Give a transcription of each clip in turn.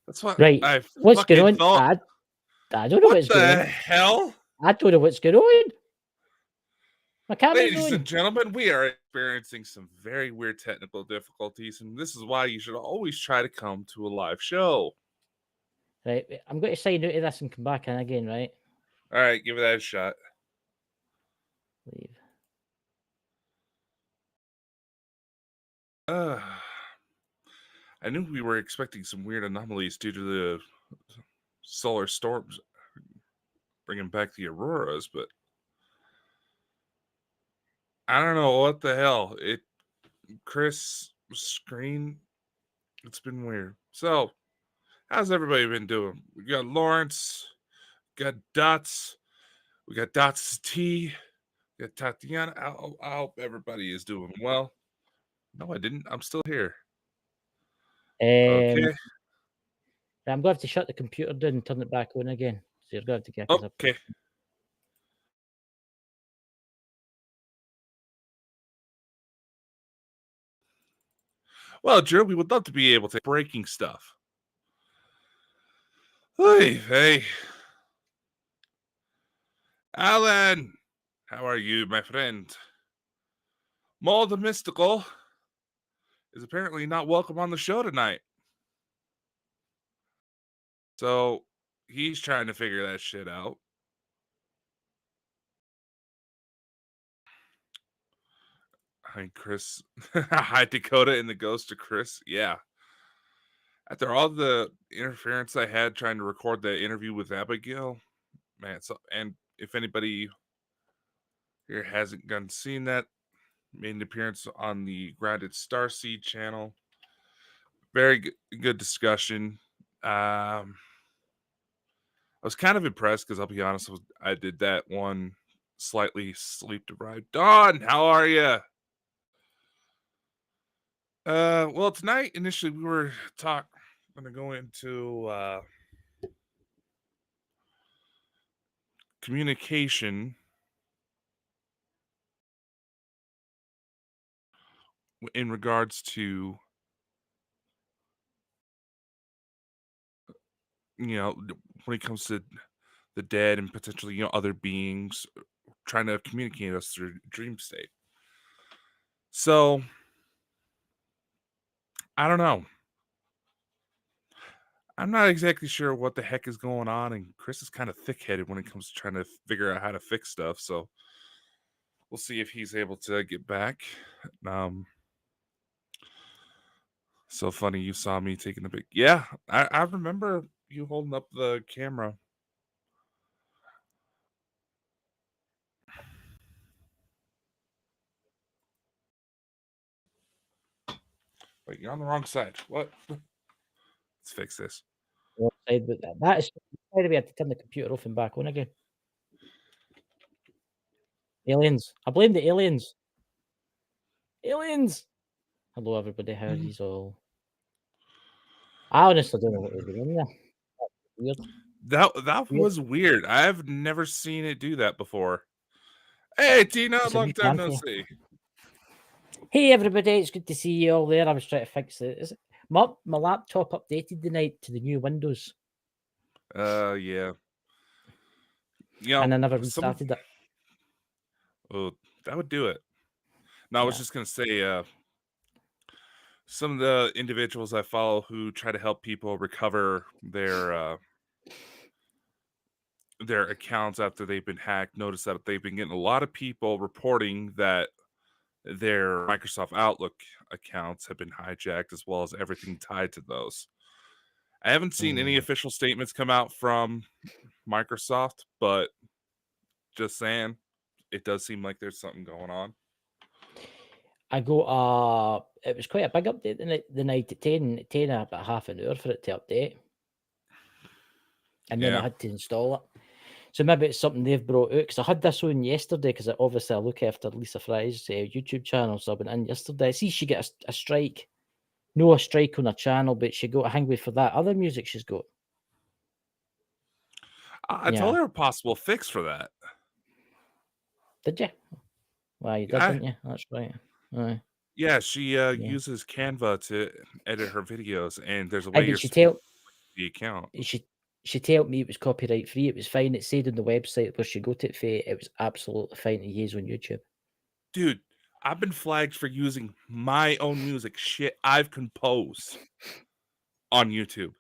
That's what Right. I What's going fucking on? thought. I don't know What what's going the on. hell? I don't know what's going on. My camera's Ladies on. and gentlemen, we are experiencing some very weird technical difficulties, and this is why you should always try to come to a live show. Right. I'm going to sign out of this and come back in again, right? All right, give it that a shot. Leave. I knew we were expecting some weird anomalies due to the solar storms bringing back the auroras, but I don't know what the hell. Chris screen, it's been weird. So, how's everybody been doing? We got Lawrence, we got Dots, we got Dots T, we got Tatiana. I hope everybody is doing well. No, I didn't. I'm still here. Okay. I'm going to have to shut the computer down and turn it back on again. So you're going to have to get us up. Okay. Well, Drew, we would love to be able to breaking stuff. Hey. Alan, how are you, my friend? Maul the Mystical is apparently not welcome on the show tonight. So he's trying to figure that shit out. Hi, Chris. Hi, Dakota and the ghost of Chris. Yeah. After all the interference I had trying to record the interview with Abigail, man, and if anybody here hasn't seen that, made an appearance on the Grounded Starseed channel. Very good discussion. I was kind of impressed because I'll be honest, I did that one slightly sleep deprived. Dawn, how are you? Well, tonight initially we were going to go into communication in regards to when it comes to the dead and potentially other beings trying to communicate us through dream state. So I don't know. I'm not exactly sure what the heck is going on, and Chris is kind of thick-headed when it comes to trying to figure out how to fix stuff. So we'll see if he's able to get back. So funny you saw me taking a big. Yeah, I remember you holding up the camera. Wait, you're on the wrong side. What? Let's fix this. Side, but that is by the way, I had to turn the computer off and back on again. Aliens. I blame the aliens. Aliens. Hello, everybody. How are you all? I honestly don't know what was going on there. Weird. That was weird. I've never seen it do that before. Hey, Tina, long time no see. Hey, everybody. It's good to see you all there. I was trying to fix it. My laptop updated the night to the new Windows. Yeah. And I never restarted it. Oh, that would do it. No, I was just going to say, some of the individuals I follow who try to help people recover their accounts after they've been hacked notice that they've been getting a lot of people reporting that their Microsoft Outlook accounts have been hijacked, as well as everything tied to those. I haven't seen any official statements come out from Microsoft, but just saying, it does seem like there's something going on. I got it was quite a big update the night at 10 about half an hour for it to update. And then I had to install it. So maybe it's something they've brought out, because I had this on yesterday, because obviously I look after Lisa Fry's YouTube channel, so I went in yesterday. I see she got a strike. No, a strike on her channel, but she got a hang with for that other music she's got. I told her a possible fix for that. Did you? Well, you did, didn't you? That's right. Yeah, she uses Canva to edit her videos, and there's a way you're the account. she told me it was copyright free. It was fine. It said on the website where she got it for. It was absolutely fine to use on YouTube. Dude, I've been flagged for using my own music, shit I've composed on YouTube.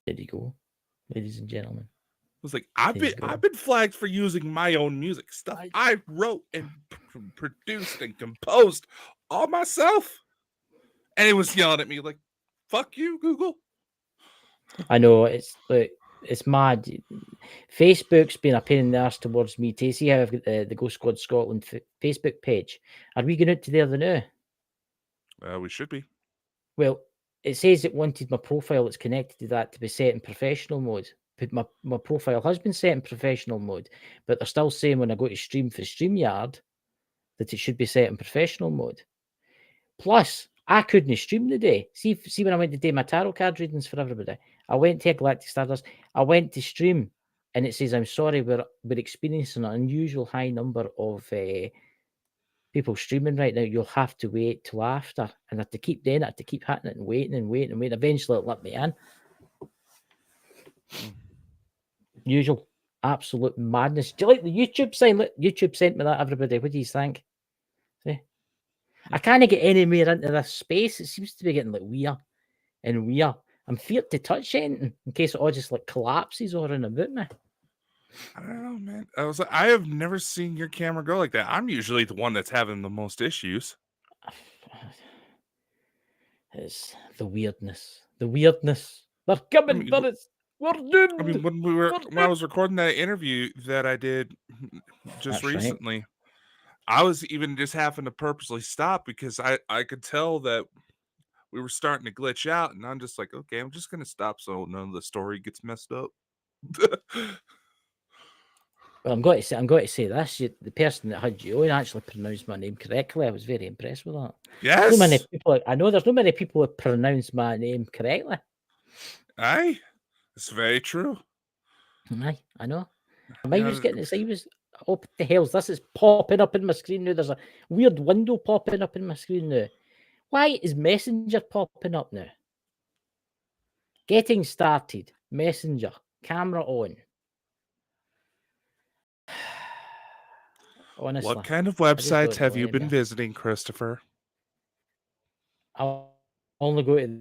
There you go, ladies and gentlemen. I was like, There you go. I've been flagged for using my own music, stuff I wrote and produced and composed all myself. And it was yelling at me like, "Fuck you, Google." I know it's like it's mad. Facebook's been a pain in the arse towards me. To see how I've got the Ghost Squad Scotland Facebook page. Are we going out to there the now? We should be. Well, it says it wanted my profile that's connected to that to be set in professional mode. But my profile has been set in professional mode, but they're still saying when I go to stream for StreamYard that it should be set in professional mode. Plus, I couldn't stream today. See when I went to do my tarot card readings for everybody, I went to Galactic Stardust. I went to stream, and it says, "I'm sorry, we're experiencing an unusual high number of people streaming right now. You'll have to wait till after." And I had to keep doing it, I had to keep hitting it and waiting and waiting and waiting. Eventually, it let me in. Usual absolute madness. Do you like the YouTube sign? Look, YouTube sent me that, everybody. What do you think? See? I can't get anywhere into this space. It seems to be getting like weird and weird. I'm feared to touch anything in case it all just like collapses all around about me. I don't know, man. I have never seen your camera go like that. I'm usually the one that's having the most issues. It's the weirdness. The weirdness. They're coming for us. We're doomed. I mean, when I was recording that interview that I did just That's recently, I was even just having to purposely stop because I could tell that we were starting to glitch out, and I'm just like, okay, I'm just gonna stop so none of the story gets messed up. Well, I'm going to say this. The person that had you on actually pronounced my name correctly. I was very impressed with that. Yes. So many people. I know there's not many people who pronounce my name correctly. Aye, it's very true. Aye, I know. Mine was getting it. He was. Oh, what the hell's this? Is popping up in my screen now. There's a weird window popping up in my screen now. Why is Messenger popping up now? Getting started. Messenger. Camera on. Honestly. What kind of websites have you been visiting, Christopher? I'll only go to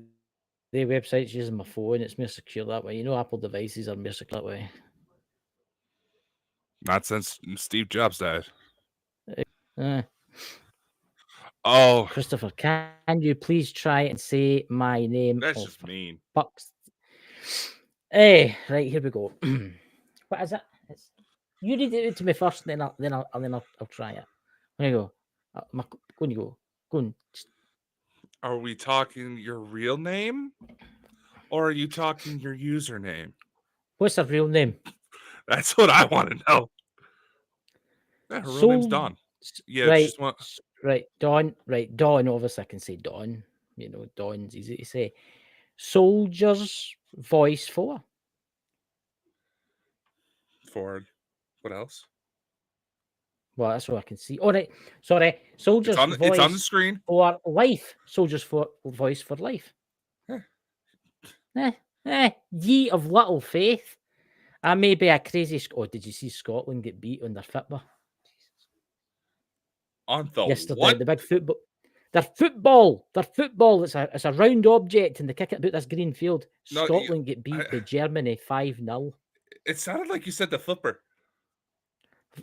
the websites using my phone. It's more secure that way. You know, Apple devices are more secure that way. Not since Steve Jobs died. Oh, Christopher, can you please try and say my name? That's just mean. Bucks. Hey, right, here we go. What is it? You read it to me first, then I'll try it. There you go. Go on, you go. Go on. Are we talking your real name, or are you talking your username? What's her real name? That's what I want to know. Yeah, her real name's Dawn. Yeah, right, right, Dawn. Right, Dawn. Obviously, I can say Dawn. You know, Dawn's easy to say. Soldier's Voice 4. For what else? Well, that's what I can see. All right, sorry. Soldier's Voice. It's on the screen. For life. Soldier's Voice for life. Ye of little faith. I may be a crazy. Oh, did you see Scotland get beat on their football? On the yesterday, what? The big football. Their football. It's a round object, and they kick it about this green field. No, Scotland get beat by Germany 5-0. It sounded like you said the flipper.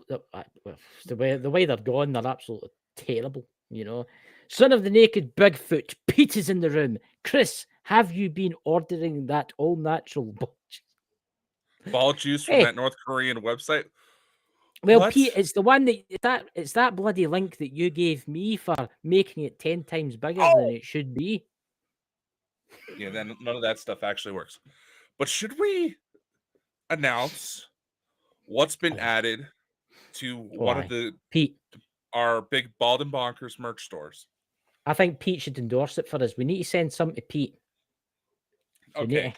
The way they're going, they're absolutely terrible. You know, son of the naked Bigfoot, Pete is in the room. Chris, have you been ordering that all natural ball juice from that North Korean website? Well, what? Pete, it's the one it's that bloody link that you gave me for making it 10 times bigger than it should be. Yeah, then none of that stuff actually works. But should we announce what's been added to one of our big Bald and Bonkers merch stores? I think Pete should endorse it for us. We need to send some to Pete. Okay.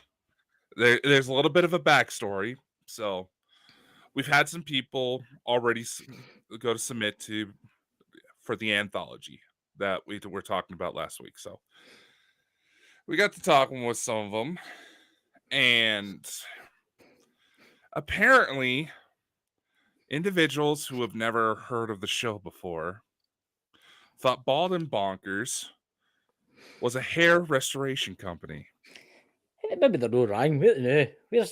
There's a little bit of a backstory. So we've had some people already go to submit for the anthology that we were talking about last week. So we got to talking with some of them, and apparently, individuals who have never heard of the show before thought Bald and Bonkers was a hair restoration company. Maybe they're no wrong. Wait now.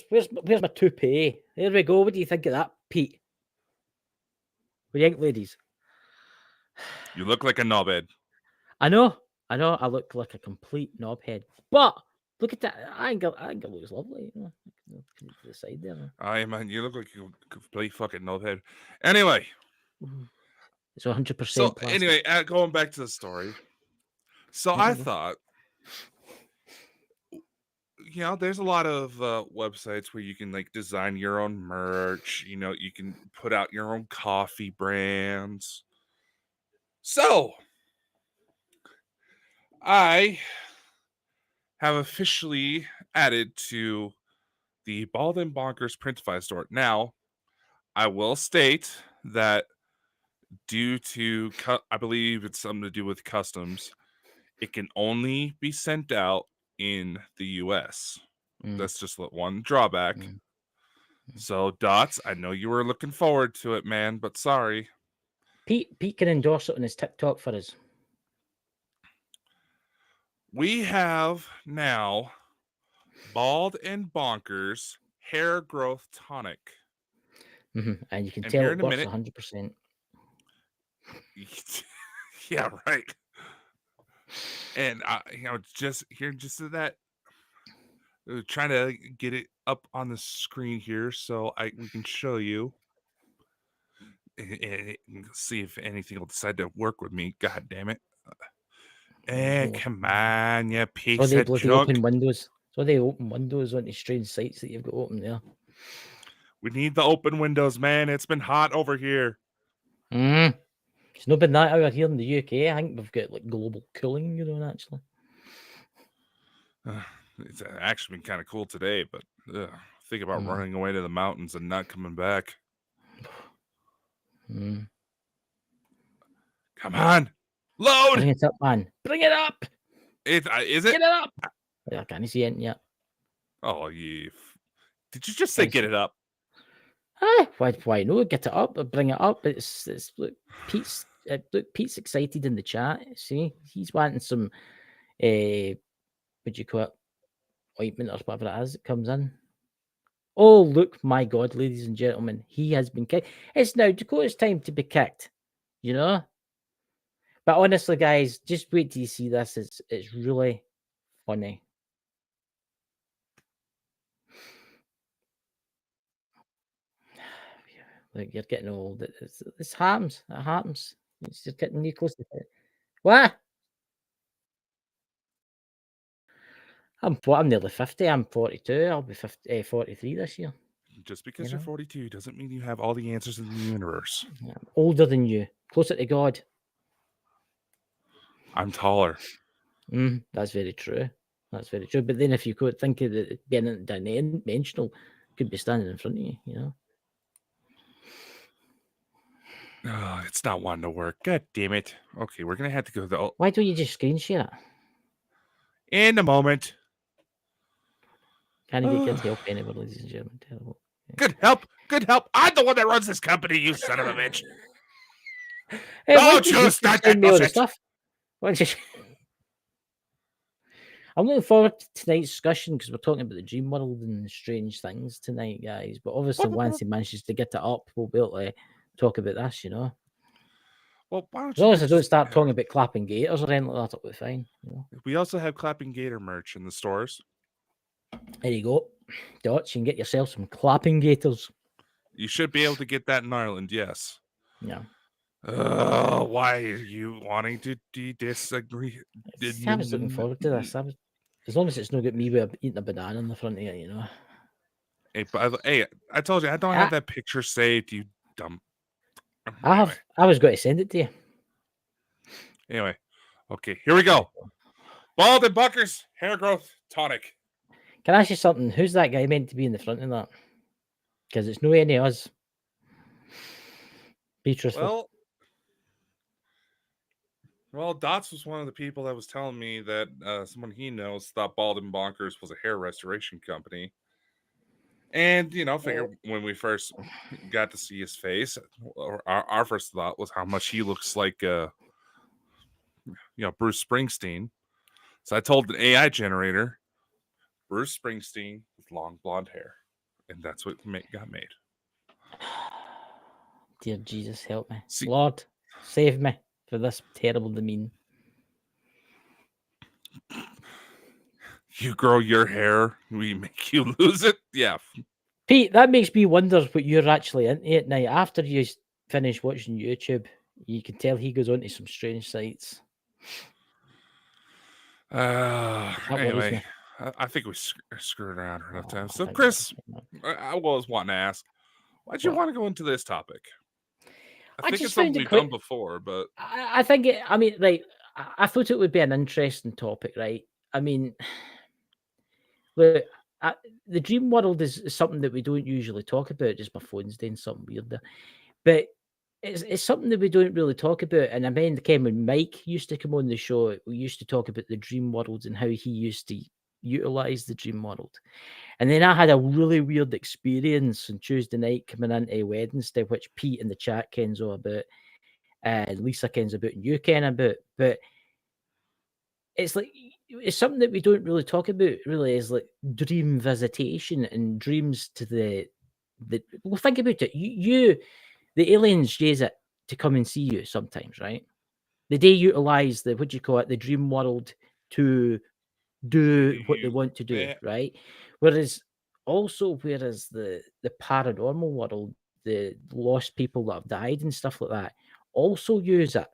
Where's my toupee? There we go. What do you think of that, Pete? What do you think, ladies? You look like a knobhead. I know. I look like a complete knobhead, but look at that. I think it looks lovely. You know, to the side there. Man, you look like a complete fucking knobhead. Anyway, It's 100% so plastic. anyway, going back to the story. So I thought, there's a lot of websites where you can like design your own merch. You can put out your own coffee brands. So I have officially added to the Bald and Bonkers Printify store. Now, I will state that due to, I believe it's something to do with customs, it can only be sent out in the US. That's just one drawback. So, Dots, I know you were looking forward to it, man, but sorry. Pete can endorse it on his TikTok for us. We have now Bald and Bonkers Hair Growth Tonic. And you can And tell here it in a works minute, 100%. Yeah, right. And just to that, trying to get it up on the screen here so we can show you and see if anything will decide to work with me. God damn it! Come on, you piece they of bloody junk. open windows. So they open windows onto strange sites that you've got open there. We need the open windows, man. It's been hot over here. It's not been that out here in the UK. I think we've got like global cooling, actually. It's actually been kind of cool today, but think about running away to the mountains and not coming back. Come on, load! Bring it up, man. Bring it up! Is it? Get it up! I can't see it yet. Oh, yeah. Did you just say get it up? Why no? Get it up, bring it up. It's look, Pete's excited in the chat. See, he's wanting some what do you call it? Ointment or whatever it is that comes in. Oh, look, my God, ladies and gentlemen, he has been kicked. It's now Dakota's time to be kicked, But honestly, guys, just wait till you see this. It's really funny. Like you're getting old. It happens. It happens. It's just getting you close to it. What? I'm nearly 50. I'm 42. I'll be 43 this year. Just because you're 42 doesn't mean you have all the answers in the universe. Yeah, I'm older than you. Closer to God. I'm taller. That's very true. That's very true. But then if you could think of it being interdimensional, could be standing in front of you, Oh, it's not wanting to work. God damn it. Okay, we're going to have to go to the... Why don't you just screen share it? In a moment. Can't you get help anywhere, ladies and gentlemen? Terrible. Good help. Good help. I'm the one that runs this company, you son of a bitch. Hey, don't you start that bullshit. I'm looking forward to tonight's discussion because we're talking about the dream world and strange things tonight, guys. But obviously, once he manages to get it up, we'll be able to talk about this, Well, why don't as long as I don't start talking about clapping gators or anything like that, it'll be fine. We also have clapping gator merch in the stores. There you go. Dots, you can get yourself some clapping gators. You should be able to get that in Ireland, yes. Yeah. Why are you wanting to disagree? I was looking forward to this. As long as it's not got me eating a banana in the front of it, Hey, I told you I don't have that picture saved, you dumb. I was going to send it to you. Anyway, okay, here we go. Bald and Bonkers Hair Growth Tonic. Can I ask you something? Who's that guy meant to be in the front of that? Because it's no any of us. Be truthful. Well, Dots was one of the people that was telling me that someone he knows thought Bald and Bonkers was a hair restoration company. And, figure when we first got to see his face, or our first thought was how much he looks like, Bruce Springsteen. So I told the AI generator, Bruce Springsteen with long blonde hair. And that's what got made. Dear Jesus, help me. See, Lord, save me for this terrible demean. you grow your hair, we make you lose it? Yeah. Pete, that makes me wonder what you're actually into at night. After you finish watching YouTube, you can tell he goes onto some strange sites. That worries me. Anyway, I think we screwed around enough Oh, time. I So, think Chris, so. I was wanting to ask, why'd you What? want to go into this topic? I think just it's something found it we've quite. done before, but I think it. I mean, right. I thought it would be an interesting topic, right? I mean, look, the dream world is something that we don't usually talk about. Just my phone's doing something weird there, but it's something that we don't really talk about. And I mean, when Mike used to come on the show, we used to talk about the dream world and how he used to utilize the dream world. And then I had a really weird experience on Tuesday night coming into Wednesday, which Pete in the chat kens all about, and Lisa kens about, and you ken about. But it's like it's something that we don't really talk about. Really, is like dream visitation and dreams to the. Well, think about it. The aliens use it to come and see you sometimes, right? They utilize the what do you call it, the dream world to they do do what they you. want to do, They, right? Whereas the paranormal world, the lost people that have died and stuff like that, also use it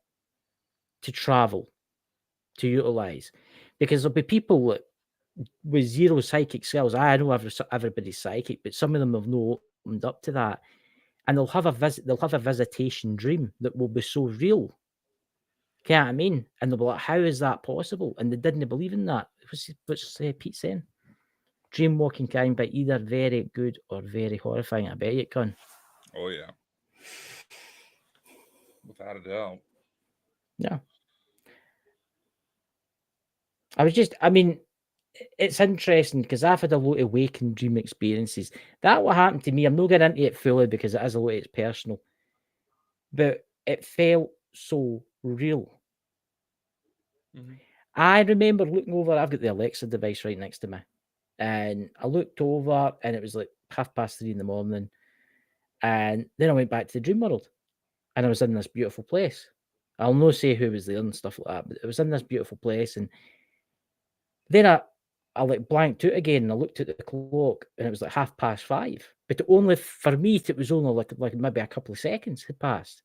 to travel, to utilize, because there'll be people that, with zero psychic skills. I know everybody's psychic, but some of them have not opened up to that, and they'll have a visit. They'll have a visitation dream that will be so real. You know what I mean? And they'll be like, "How is that possible?" And they didn't believe in that. What's Pete saying? Dream walking can be either very good or very horrifying. I bet you it can. oh, yeah. Without a doubt. Yeah. I mean, it's interesting because I've had a lot of waking dream experiences. That what happened to me. I'm not getting into it fully because it is a lot. It's personal, but it felt so real. Mm-hmm. I remember looking over. I've got the Alexa device right next to me, and I looked over, and it was like 3:30 in the morning. And then I went back to the dream world, and I was in this beautiful place. I'll not say who was there and stuff like that, but it was in this beautiful place. And then I like blanked out again, and I looked at the clock, and it was like 5:30. But only for me, it was only like maybe a couple of seconds had passed.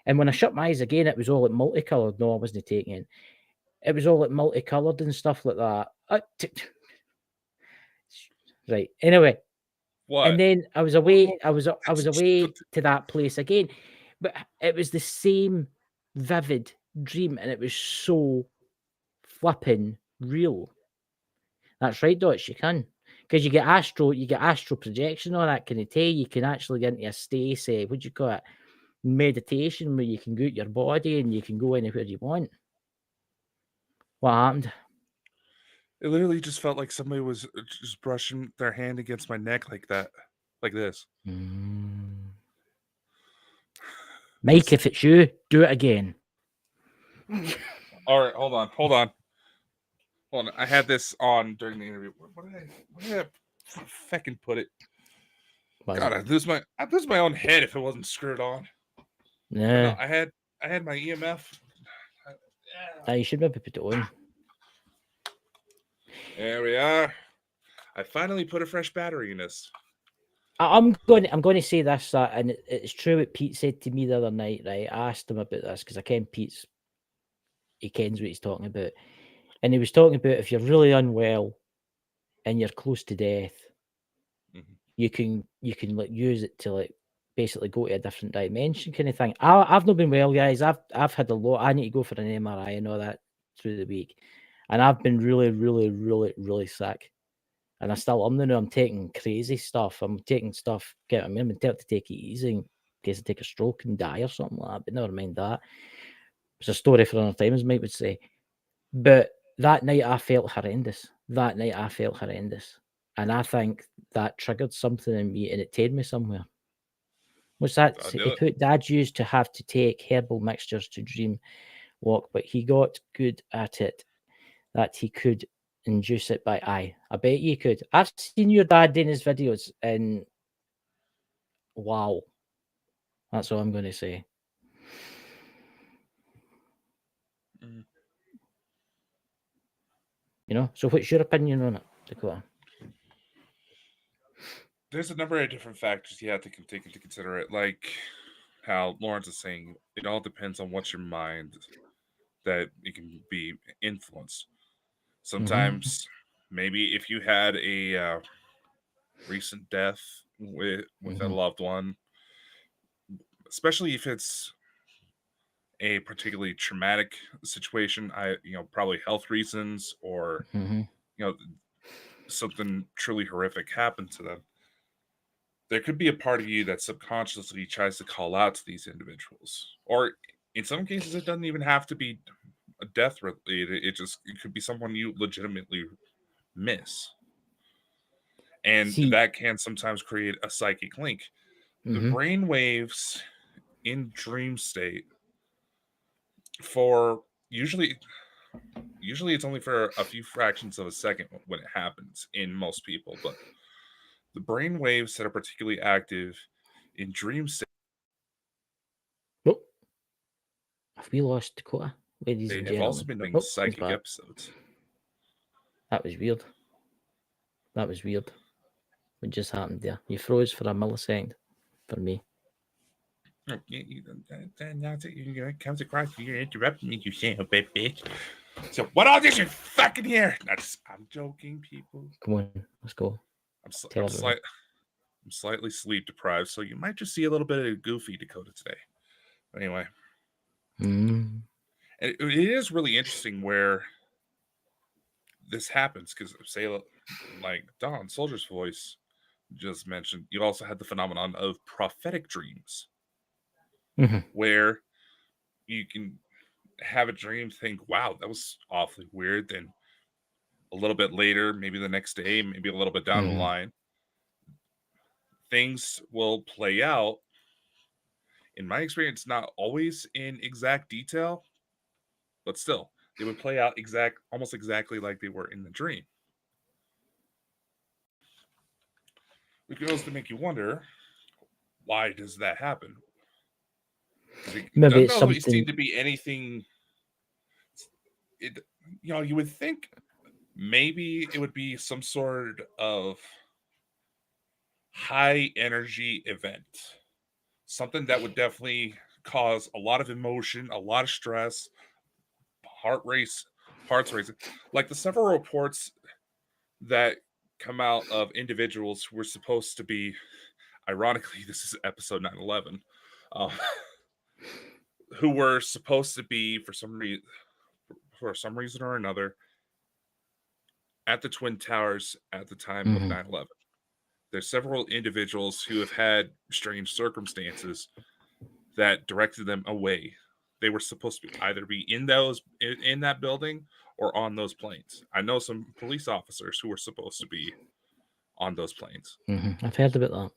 And when I shut my eyes again, it was all like multicolored. No, I wasn't taking it. It was all like multicolored and stuff like that. Right. Anyway, and What? then I was away. I was away to that place again, but it was the same vivid dream, and it was so flipping real. That's right, Dutch. You can, because you get astral projection, all that kind of thing. You can actually get into a state, say, what do you call it, meditation, where you can go out your body and you can go anywhere you want. What happened? It literally just felt like somebody was just brushing their hand against my neck like that. Like this. Mike, if it's you, do it again. All right, hold on. Hold on. I had this on during the interview. Where did I fucking put it? God, I'd lose my own head if it wasn't screwed on. No, No, I had my EMF. you should maybe put it on. There we are. I finally put a fresh battery in this. I'm going to say this, and it's true what Pete said to me the other night, right? I asked him about this because I ken he kens what he's talking about. And he was talking about if you're really unwell and you're close to death, Mm-hmm. you can like use it to like basically go to a different dimension kind of thing. I've not been well, guys. I've had a lot. I need to go for an MRI and all that through the week. And I've been really, really, really, really sick. And I still am now. I'm taking crazy stuff. I'm taking stuff. I'm going to take it easy in case I take a stroke and die or something like that. But never mind that. It's a story for another time, as Mike would say. But that night I felt horrendous. And I think that triggered something in me and it taken me somewhere. What's that? I'll He do it. put Dad used to have to take herbal mixtures to dream walk, but he got good at it that he could induce it by eye. I bet you could. I've seen your dad doing his videos and wow. That's all I'm going to say. Mm. You know, so what's your opinion on it, Dakota? There's a number of different factors you have to take into consider it, like how Lawrence is saying, it all depends on what's your mind that it can be influenced. Sometimes, maybe if you had a recent death with a loved one, especially if it's a particularly traumatic situation, probably health reasons or you know something truly horrific happened to them. There could be a part of you that subconsciously tries to call out to these individuals, or in some cases, it doesn't even have to be a death related. It could be someone you legitimately miss, and See, that can sometimes create a psychic link. The brain waves in dream state for usually it's only for a few fractions of a second when it happens in most people, but the brain waves that are particularly active in dream state oh, have we lost Dakota, ladies and have also gentlemen? been doing Oh, he's psychic back. episodes. That was weird. What just happened there? You froze for a millisecond for me. You comes across you're interrupting me, you son of a bitch. So what all this you fucking hear? I'm joking, people. Come on, let's go. I'm slightly sleep deprived, so you might just see a little bit of goofy Dakota today. Anyway, and it is really interesting where this happens because, say, like Don Soldier's voice just mentioned, you also had the phenomenon of prophetic dreams, where you can have a dream, think, "Wow, that was awfully weird," then a little bit later, maybe the next day, maybe a little bit down the line, things will play out. In my experience, not always in exact detail, but still, they would play out almost exactly like they were in the dream. Which goes to make you wonder, why does that happen? Because it Maybe doesn't it's always something. seem to be anything. You would think maybe it would be some sort of high energy event, something that would definitely cause a lot of emotion, a lot of stress, hearts racing, like the several reports that come out of individuals who were supposed to be, ironically, this is episode 9/11, who were supposed to be for some reason or another at the Twin Towers at the time of 9/11. There's several individuals who have had strange circumstances that directed them away. They were supposed to either be in that building or on those planes. I know some police officers who were supposed to be on those planes. I've heard about that.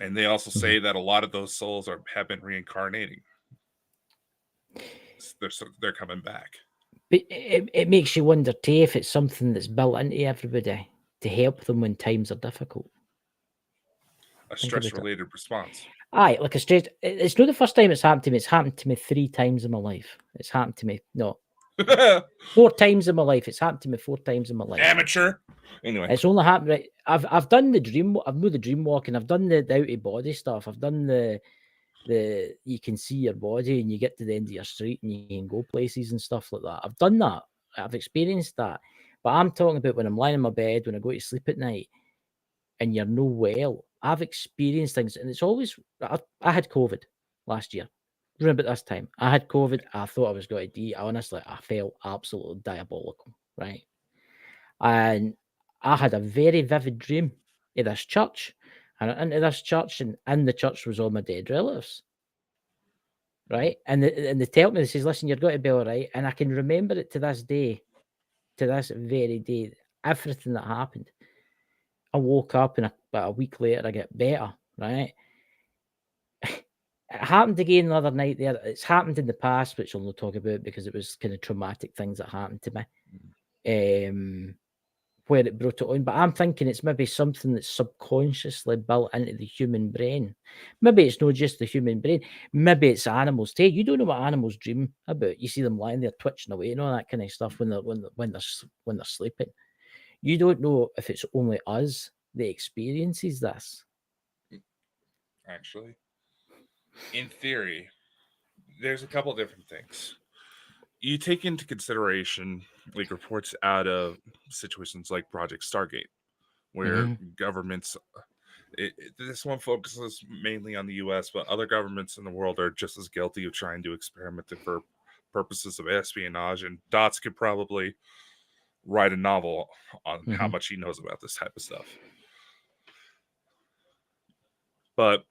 And they also say that a lot of those souls have been reincarnating. They're coming back. But it makes you wonder too if it's something that's built into everybody to help them when times are difficult. A stress-related response. Aye, like a stress. It's not the first time it's happened to me. It's happened to me 3 times in my life. It's happened to me 4 times in my life. It's happened to me 4 times in my life. Amateur. Anyway, it's only happened. Right, I've done the dream. I've moved the dream walking. I've done the out of body stuff. I've done the you can see your body and you get to the end of your street and you can go places and stuff like that. I've done that. I've experienced that. But I'm talking about when I'm lying in my bed, when I go to sleep at night and you're no well. I've experienced things and it's always, I had COVID last year. Around about this time. I had COVID. I thought I was going to die. Honestly, I felt absolutely diabolical, right? And I had a very vivid dream of this church. And into this church, and in the church was all my dead relatives. right? And they tell me, they says, "Listen, you're going to be all right." And I can remember it to this day, to this very day, everything that happened. I woke up and about a week later, I get better, right? It happened again the other night there. It's happened in the past, which I'll not talk about because it was kind of traumatic things that happened to me. Where it brought it on. But I'm thinking it's maybe something that's subconsciously built into the human brain. Maybe it's not just the human brain. Maybe it's animals too. You don't know what animals dream about. You see them lying there twitching away and all that kind of stuff when they're sleeping. You don't know if it's only us that experiences this. Actually, in theory, there's a couple different things. You take into consideration like reports out of situations like Project Stargate, where governments, this one focuses mainly on the US, but other governments in the world are just as guilty of trying to experiment for purposes of espionage. And Dots could probably write a novel on how much he knows about this type of stuff. But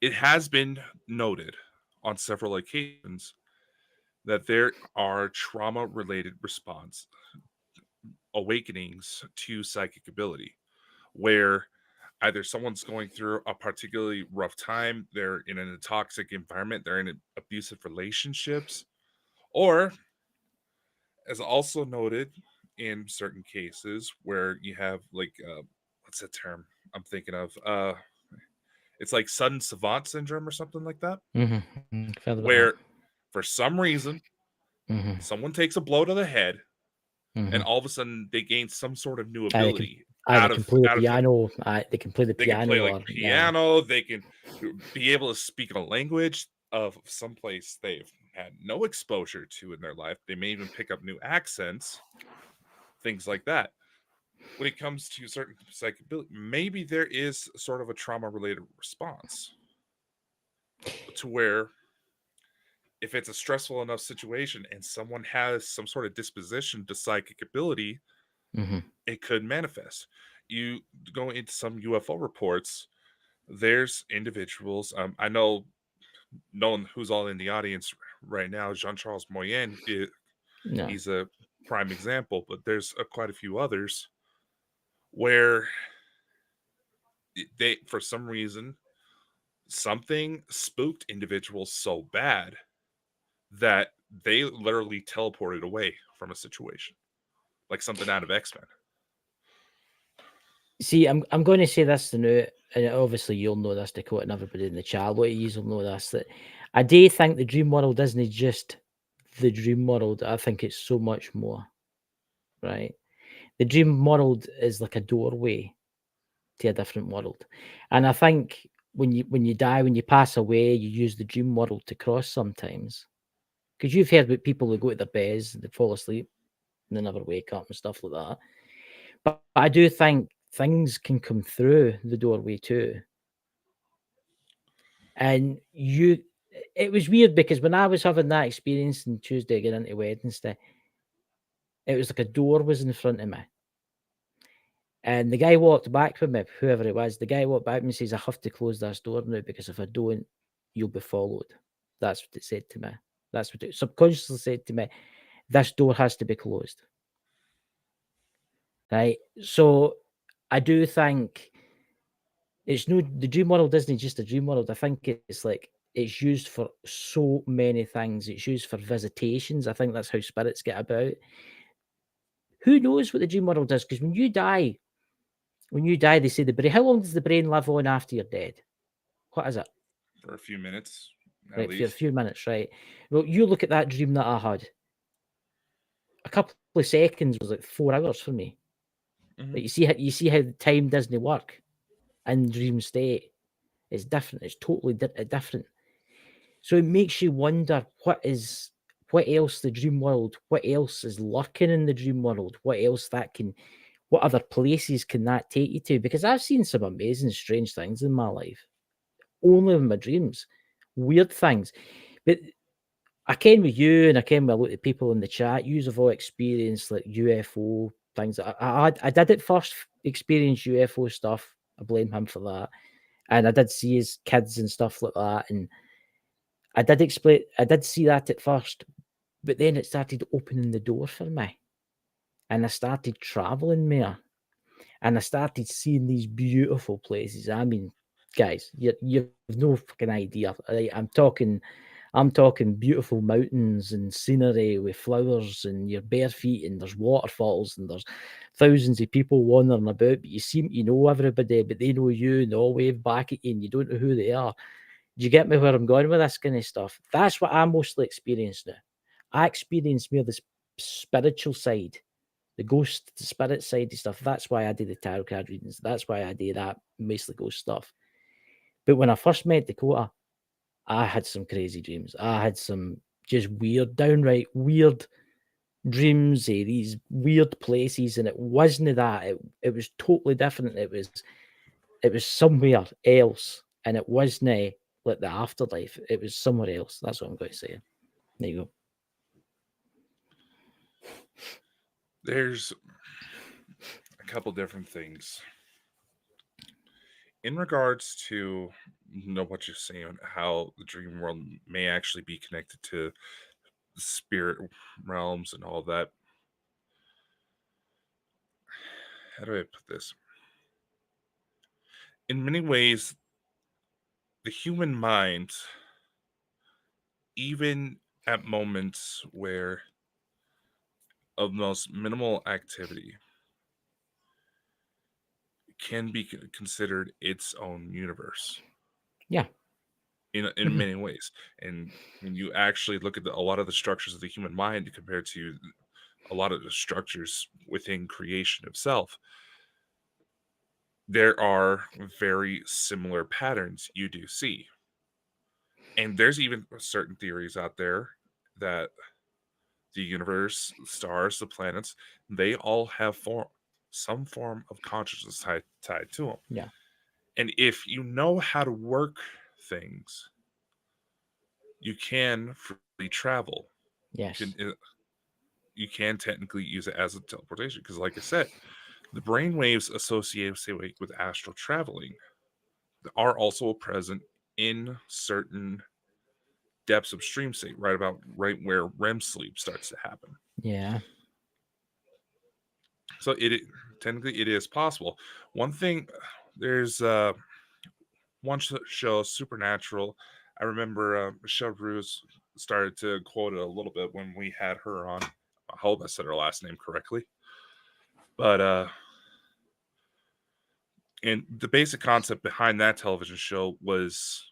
it has been noted on several occasions that there are trauma related response awakenings to psychic ability where either someone's going through a particularly rough time, they're in a toxic environment, they're in abusive relationships, or as also noted in certain cases where you have like what's that term I'm thinking of? It's like sudden savant syndrome or something like that, Further about where for some reason that. someone takes a blow to the head and Mm-hmm. all of a sudden they gain some sort of new They can, ability they can play the out of thin. piano. They can play the They can piano, play like or piano, they can be able to speak a language of someplace they've had no exposure to in their life. They may even pick up new accents, things like that. When it comes to certain psychic ability, maybe there is sort of a trauma related response to where if it's a stressful enough situation and someone has some sort of disposition to psychic ability, it could manifest. You go into some UFO reports, there's individuals. I know, knowing who's all in the audience right now, Jean Charles Moyen, no. he's a prime example, but there's quite a few others where they, for some reason, something spooked individuals so bad that they literally teleported away from a situation, like something out of X-Men. See, I'm going to say this now, and obviously you'll know this, Dakota, and everybody in the chat. A lot of you will know this, that I do think the dream world isn't just the dream world. I think it's so much more, right? The dream world is like a doorway to a different world, and I think when you die, when you pass away, you use the dream world to cross sometimes, because you've heard about people who go to their beds, they fall asleep, and they never wake up and stuff like that. But I do think things can come through the doorway too. And it was weird because when I was having that experience on Tuesday getting into Wednesday, it was like a door was in front of me. And the guy walked back with me, whoever it was, the guy walked back with me and says, "I have to close this door now because if I don't, you'll be followed." That's what it said to me. That's what it subconsciously said to me. This door has to be closed. Right. So I do think it's no, the dream world isn't just a dream world. I think it's like it's used for so many things. It's used for visitations. I think that's how spirits get about. Who knows what the dream world is? Because when you die, they say the brain. How long does the brain live on after you're dead? What is it? For a few minutes, at Right, for a least. few minutes, right? Well, you look at that dream that I had. A couple of seconds was like 4 hours for me. Mm-hmm. Like you see how time doesn't work in dream state. It's different. It's totally different. So it makes you wonder what else the dream world, what else is lurking in the dream world, what other places can that take you to? Because I've seen some amazing, strange things in my life, only in my dreams, weird things. But I can with you, and I can with a lot of people in the chat. You've all experienced like UFO things. I did at first experience UFO stuff. I blame him for that, and I did see his kids and stuff like that, and I did see that at first, but then it started opening the door for me, and I started traveling more, and I started seeing these beautiful places. I mean, guys, you've no fucking idea. I'm talking beautiful mountains and scenery with flowers, and your bare feet, and there's waterfalls, and there's thousands of people wandering about. But you seem to know everybody, but they know you, and they all wave back at you, and you don't know who they are. Do you get me where I'm going with this kind of stuff? That's what I mostly experience now. I experience more the spiritual side, the ghost, the spirit side of stuff. That's why I do the tarot card readings. That's why I do that mostly ghost stuff. But when I first met Dakota, I had some crazy dreams. I had some just weird, downright weird dreams of these weird places, and it wasn't that. It was totally different. It was somewhere else, and it wasn't like the afterlife. It was somewhere else. That's what I'm going to say. There you go. There's a couple different things in regards to what you're saying, how the dream world may actually be connected to the spirit realms and all that. How do I put this? In many ways, the human mind, even at moments where of most minimal activity, can be considered its own universe. Yeah. In many ways. And when you actually look at a lot of the structures of the human mind compared to a lot of the structures within creation itself, there are very similar patterns you do see. And there's even certain theories out there that the universe, the stars, the planets, they all have some form of consciousness tied to them. Yeah. And if you know how to work things, you can freely travel. Yes. You can technically use it as a teleportation because, like I said, the brain waves associated, say, with astral traveling are also present in certain depths of stream state, right where REM sleep starts to happen. Yeah. So technically it is possible. One thing, there's one show, Supernatural. I remember Michelle Bruce started to quote it a little bit when we had her on. I hope I said her last name correctly. But and the basic concept behind that television show was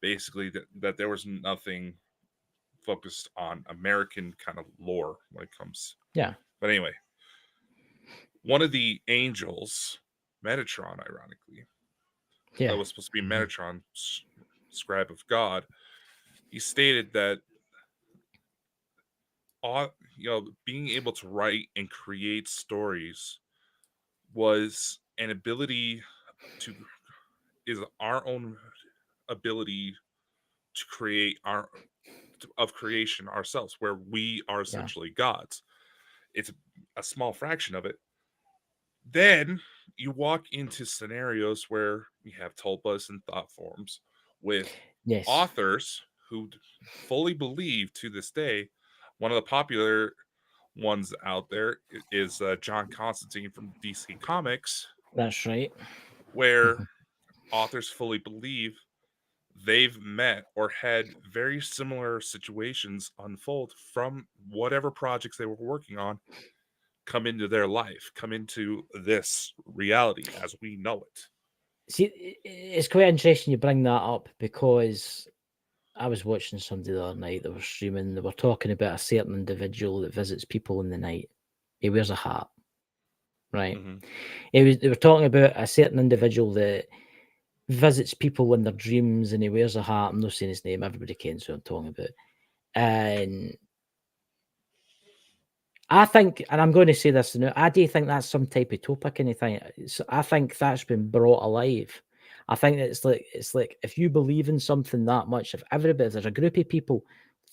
basically that there was nothing focused on American kind of lore when it comes. Yeah. But anyway, one of the angels, Metatron, ironically, Yeah. that was supposed to be Metatron, scribe of God, he stated that being able to write and create stories was an ability is our own ability to create of creation ourselves, where we are essentially gods. It's a small fraction of it. Then you walk into scenarios where we have tulpas and thought forms with Yes. authors who fully believe to this day. One of the popular ones out there is John Constantine from DC Comics, That's right. where authors fully believe they've met or had very similar situations unfold from whatever projects they were working on come into their life, come into this reality as we know it. See, it's quite interesting you bring that up because I was watching somebody the other night that was streaming. They were talking about a certain individual that visits people in the night. He wears a hat, right? Mm-hmm. They were talking about a certain individual that visits people in their dreams, and he wears a hat. I'm not saying his name. Everybody knows who I'm talking about. And I think, and I'm going to say this now, I do think that's some type of topic kind of thing. I think that's been brought alive. I think that it's like if you believe in something that much, if there's a group of people,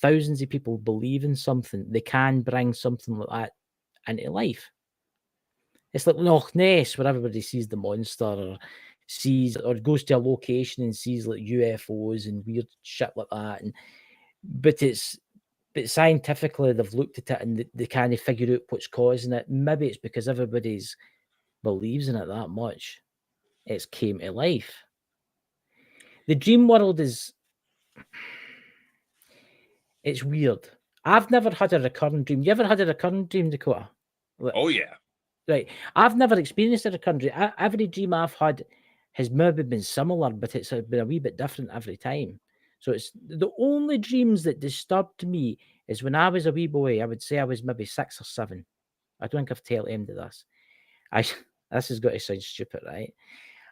thousands of people believe in something, they can bring something like that into life. It's like Loch Ness, where everybody sees the monster or sees or goes to a location and sees like UFOs and weird shit like that. And but scientifically they've looked at it and they can't figure out what's causing it. Maybe it's because everybody's believes in it that much. It's came to life. The dream world it's weird. I've never had a recurrent dream. You ever had a recurrent dream, Dakota? Oh yeah. Right. I've never experienced a recurrent dream. Every dream I've had has maybe been similar, but it's been a wee bit different every time. So it's the only dreams that disturbed me is when I was a wee boy. I would say I was maybe 6 or 7. I don't think I've told him to this. This has got to sound stupid, right?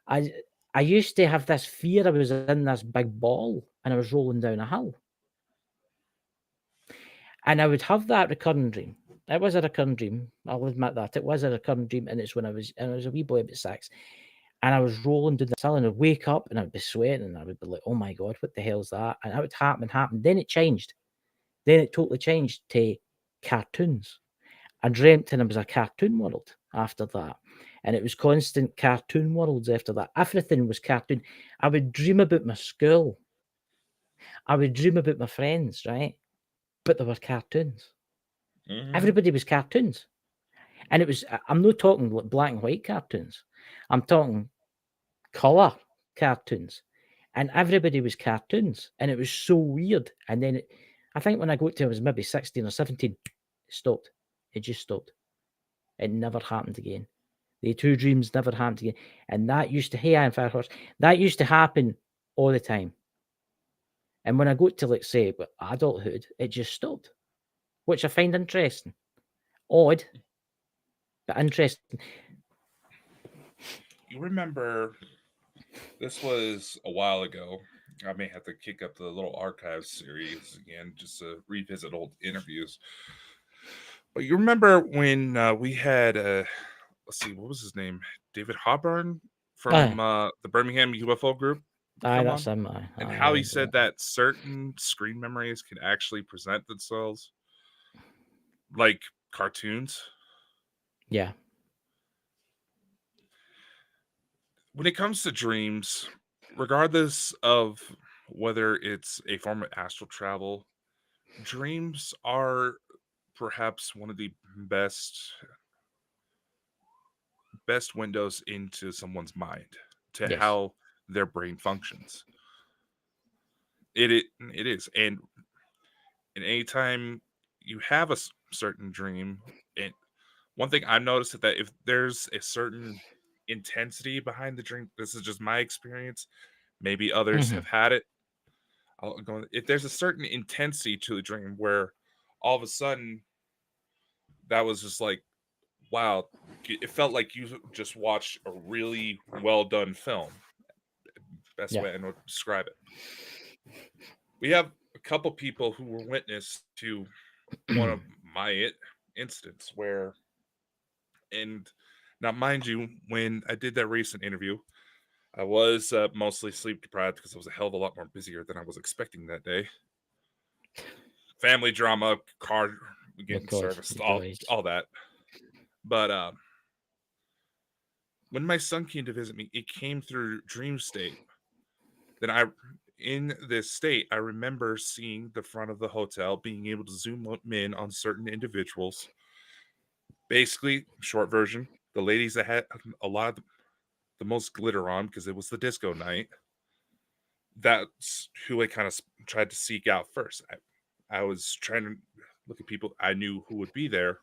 I I used to have this fear I was in this big ball and I was rolling down a hill. And I would have that recurring dream. It was a recurring dream. I'll admit that. It was a recurring dream, and it's when I was a wee boy about 6. And I was rolling down the hill and I'd wake up and I'd be sweating and I would be like, oh my God, what the hell's that? And that would happen. Then it changed. Then it totally changed to cartoons. I dreamt and it was a cartoon world after that. And it was constant cartoon worlds after that. Everything was cartoon. I would dream about my school. I would dream about my friends, right? But there were cartoons. Mhm. Everybody was cartoons. And it was, I'm not talking like black and white cartoons. I'm talking colour cartoons. And everybody was cartoons. And it was so weird. And then I think when I got to, I was maybe 16 or 17, it stopped. It just stopped. It never happened again. The 2 dreams never happened again. And that used to, hey, Iron Fire Horse, that used to happen all the time. And when I got to, like, say, adulthood, it just stopped, which I find interesting. Odd, but interesting. You remember this was a while ago. I may have to kick up the little archives series again just to revisit old interviews. But you remember when we had let's see, what was his name? David Hawburn Aye, from the Birmingham UFO group aye, come that's on, him. Aye, and I how he remember said that. that certain screen memories can actually present themselves like cartoons. Yeah. When it comes to dreams, regardless of whether it's a form of astral travel, dreams are perhaps one of the best windows into someone's mind to Yes. how their brain functions. It is, and anytime you have a certain dream, and one thing I've noticed is that if there's a certain intensity behind the dream, this is just my experience. Maybe others Mhm. have had it. If there's a certain intensity to the dream where all of a sudden that was just like, wow, it felt like you just watched a really well done film. Best Yeah. way I know to describe it. We have a couple people who were witness to one of my incidents where, and now mind you, when I did that recent interview, I was mostly sleep deprived because I was a hell of a lot more busier than I was expecting that day. Family drama, car getting serviced, Of course. all that. But when my son came to visit me, it came through dream state. Then in this state, I remember seeing the front of the hotel, being able to zoom in on certain individuals. Basically, short version, the ladies that had a lot of the most glitter on because it was the disco night. That's who I kind of tried to seek out first. I was trying to look at people I knew who would be there.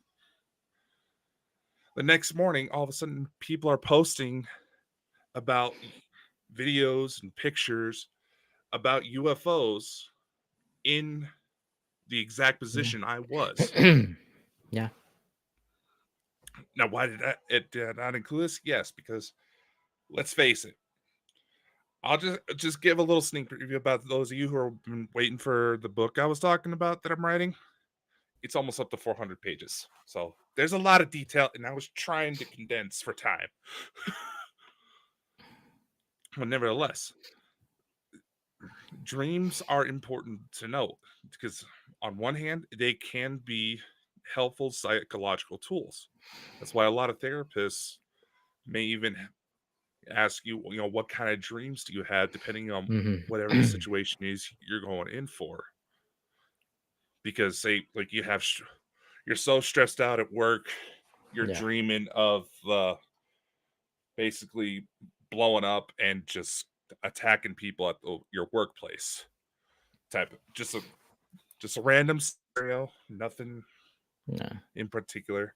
The next morning, all of a sudden, people are posting about videos and pictures about UFOs in the exact Yeah. position I was. Yeah. Now, why did it did not include this? Yes, because let's face it. I'll just give a little sneak preview about those of you who are been waiting for the book I was talking about that I'm writing. It's almost up to 400 pages, so there's a lot of detail, and I was trying to condense for time. But nevertheless, dreams are important to note because, on one hand, they can be helpful psychological tools. That's why a lot of therapists may even ask you, what kind of dreams do you have, depending on Mhm. whatever the situation is you're going in for. because say like you're so stressed out at work, you're Yeah. dreaming of basically blowing up and just attacking people at your workplace. Type of, just a random scenario, nothing No. in particular.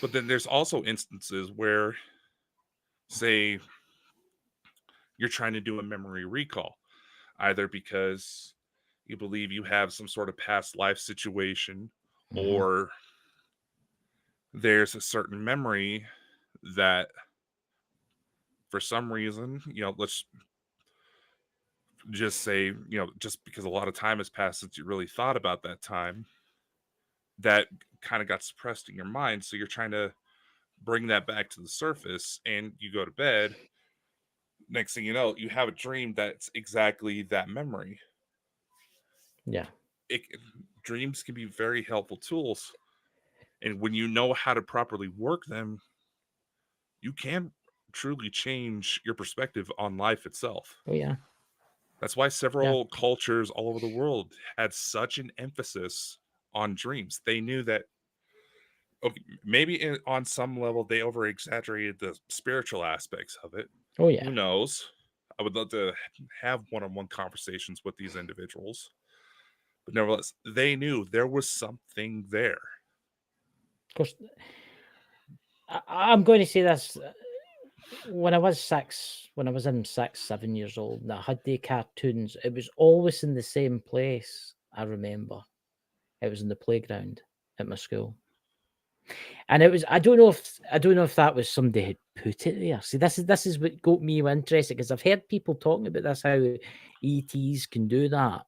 But then there's also instances where, say, you're trying to do a memory recall, either because you believe you have some sort of past life situation, Mhm. or there's a certain memory that, for some reason, let's just say, just because a lot of time has passed since you really thought about that time, that kind of got suppressed in your mind. So you're trying to bring that back to the surface and you go to bed. Next thing you know, you have a dream that's exactly that memory. Yeah. It, dreams can be very helpful tools. And when you know how to properly work them, you can truly change your perspective on life itself. Oh, yeah. That's why Yeah. several cultures all over the world had such an emphasis on dreams. They knew that, okay, maybe on some level they over exaggerated the spiritual aspects of it. Oh, yeah. Who knows? I would love to have one on one conversations with these individuals. But nevertheless, they knew there was something there. Of course, I'm going to say this. When I was 6, when I was in 6, 7 years old, and I had the cartoons, it was always in the same place, I remember. It was in the playground at my school. And it was I don't know if that was somebody had put it there. See, this is what got me interested, because I've heard people talking about this, how ETs can do that.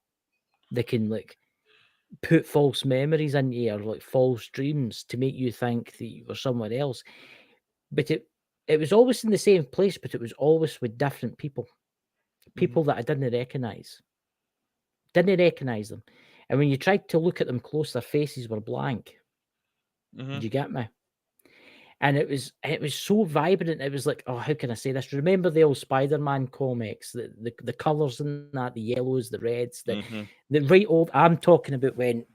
They can, like, put false memories into you, or like false dreams, to make you think that you were somewhere else. But it was always in the same place, but it was always with different people. Hmm. People that I didn't recognise. Didn't recognise them. And when you tried to look at them close, their faces were blank. Hmm. Do you get me? And it was so vibrant. It was like, oh, how can I say this? Remember the old Spider-Man comics, the colours in that, the yellows, the reds, Hmm. the right old. I'm talking about when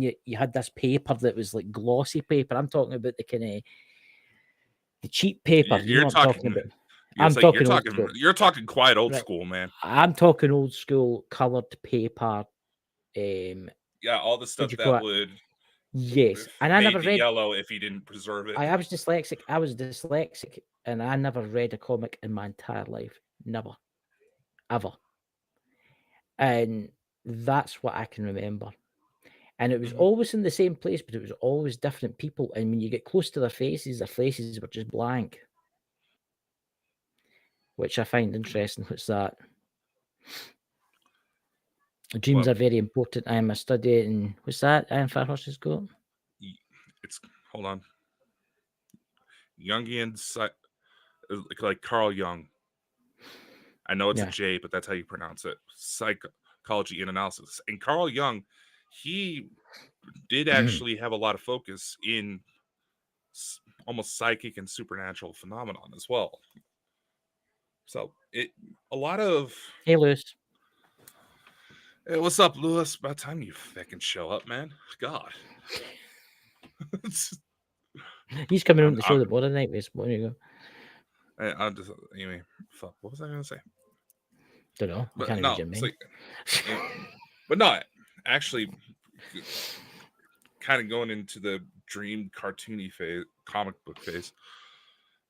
you had this paper that was like glossy paper. I'm talking about the kind of the cheap paper. You know You're what I'm talking talking. about? It's I'm like you're talking old talking. school, You're talking quite old right? school, man. I'm talking old school coloured paper. Yeah, all the What do stuff you that call it? would Yes, and I never fade to read. yellow if you didn't preserve it. I was dyslexic. I was dyslexic, and I never read a comic in my entire life. Never, ever. And that's what I can remember. And it was Hmm. always in the same place, but it was always different people. And when you get close to their faces were just blank, which I find interesting. What's that? Dreams Well, are very important. I am a study in what's that? Iron Fire Horses Go. it's hold on. Jungian, like Carl Jung. I know it's a Yeah. J, but that's how you pronounce it. Psychology and analysis. And Carl Jung, he did actually have a lot of focus in almost psychic and supernatural phenomenon as well. So a lot of. Hey, Lewis. Hey, what's up, Lewis? About time you fucking show up, man. God. He's coming on I'm, to show I'm, the board tonight. There you go. I'm just anyway. Fuck. What was I gonna say? Don't know. I But can't read no, your it's mind. like, eh, but no, actually, kind of going into the dream cartoony phase, comic book phase.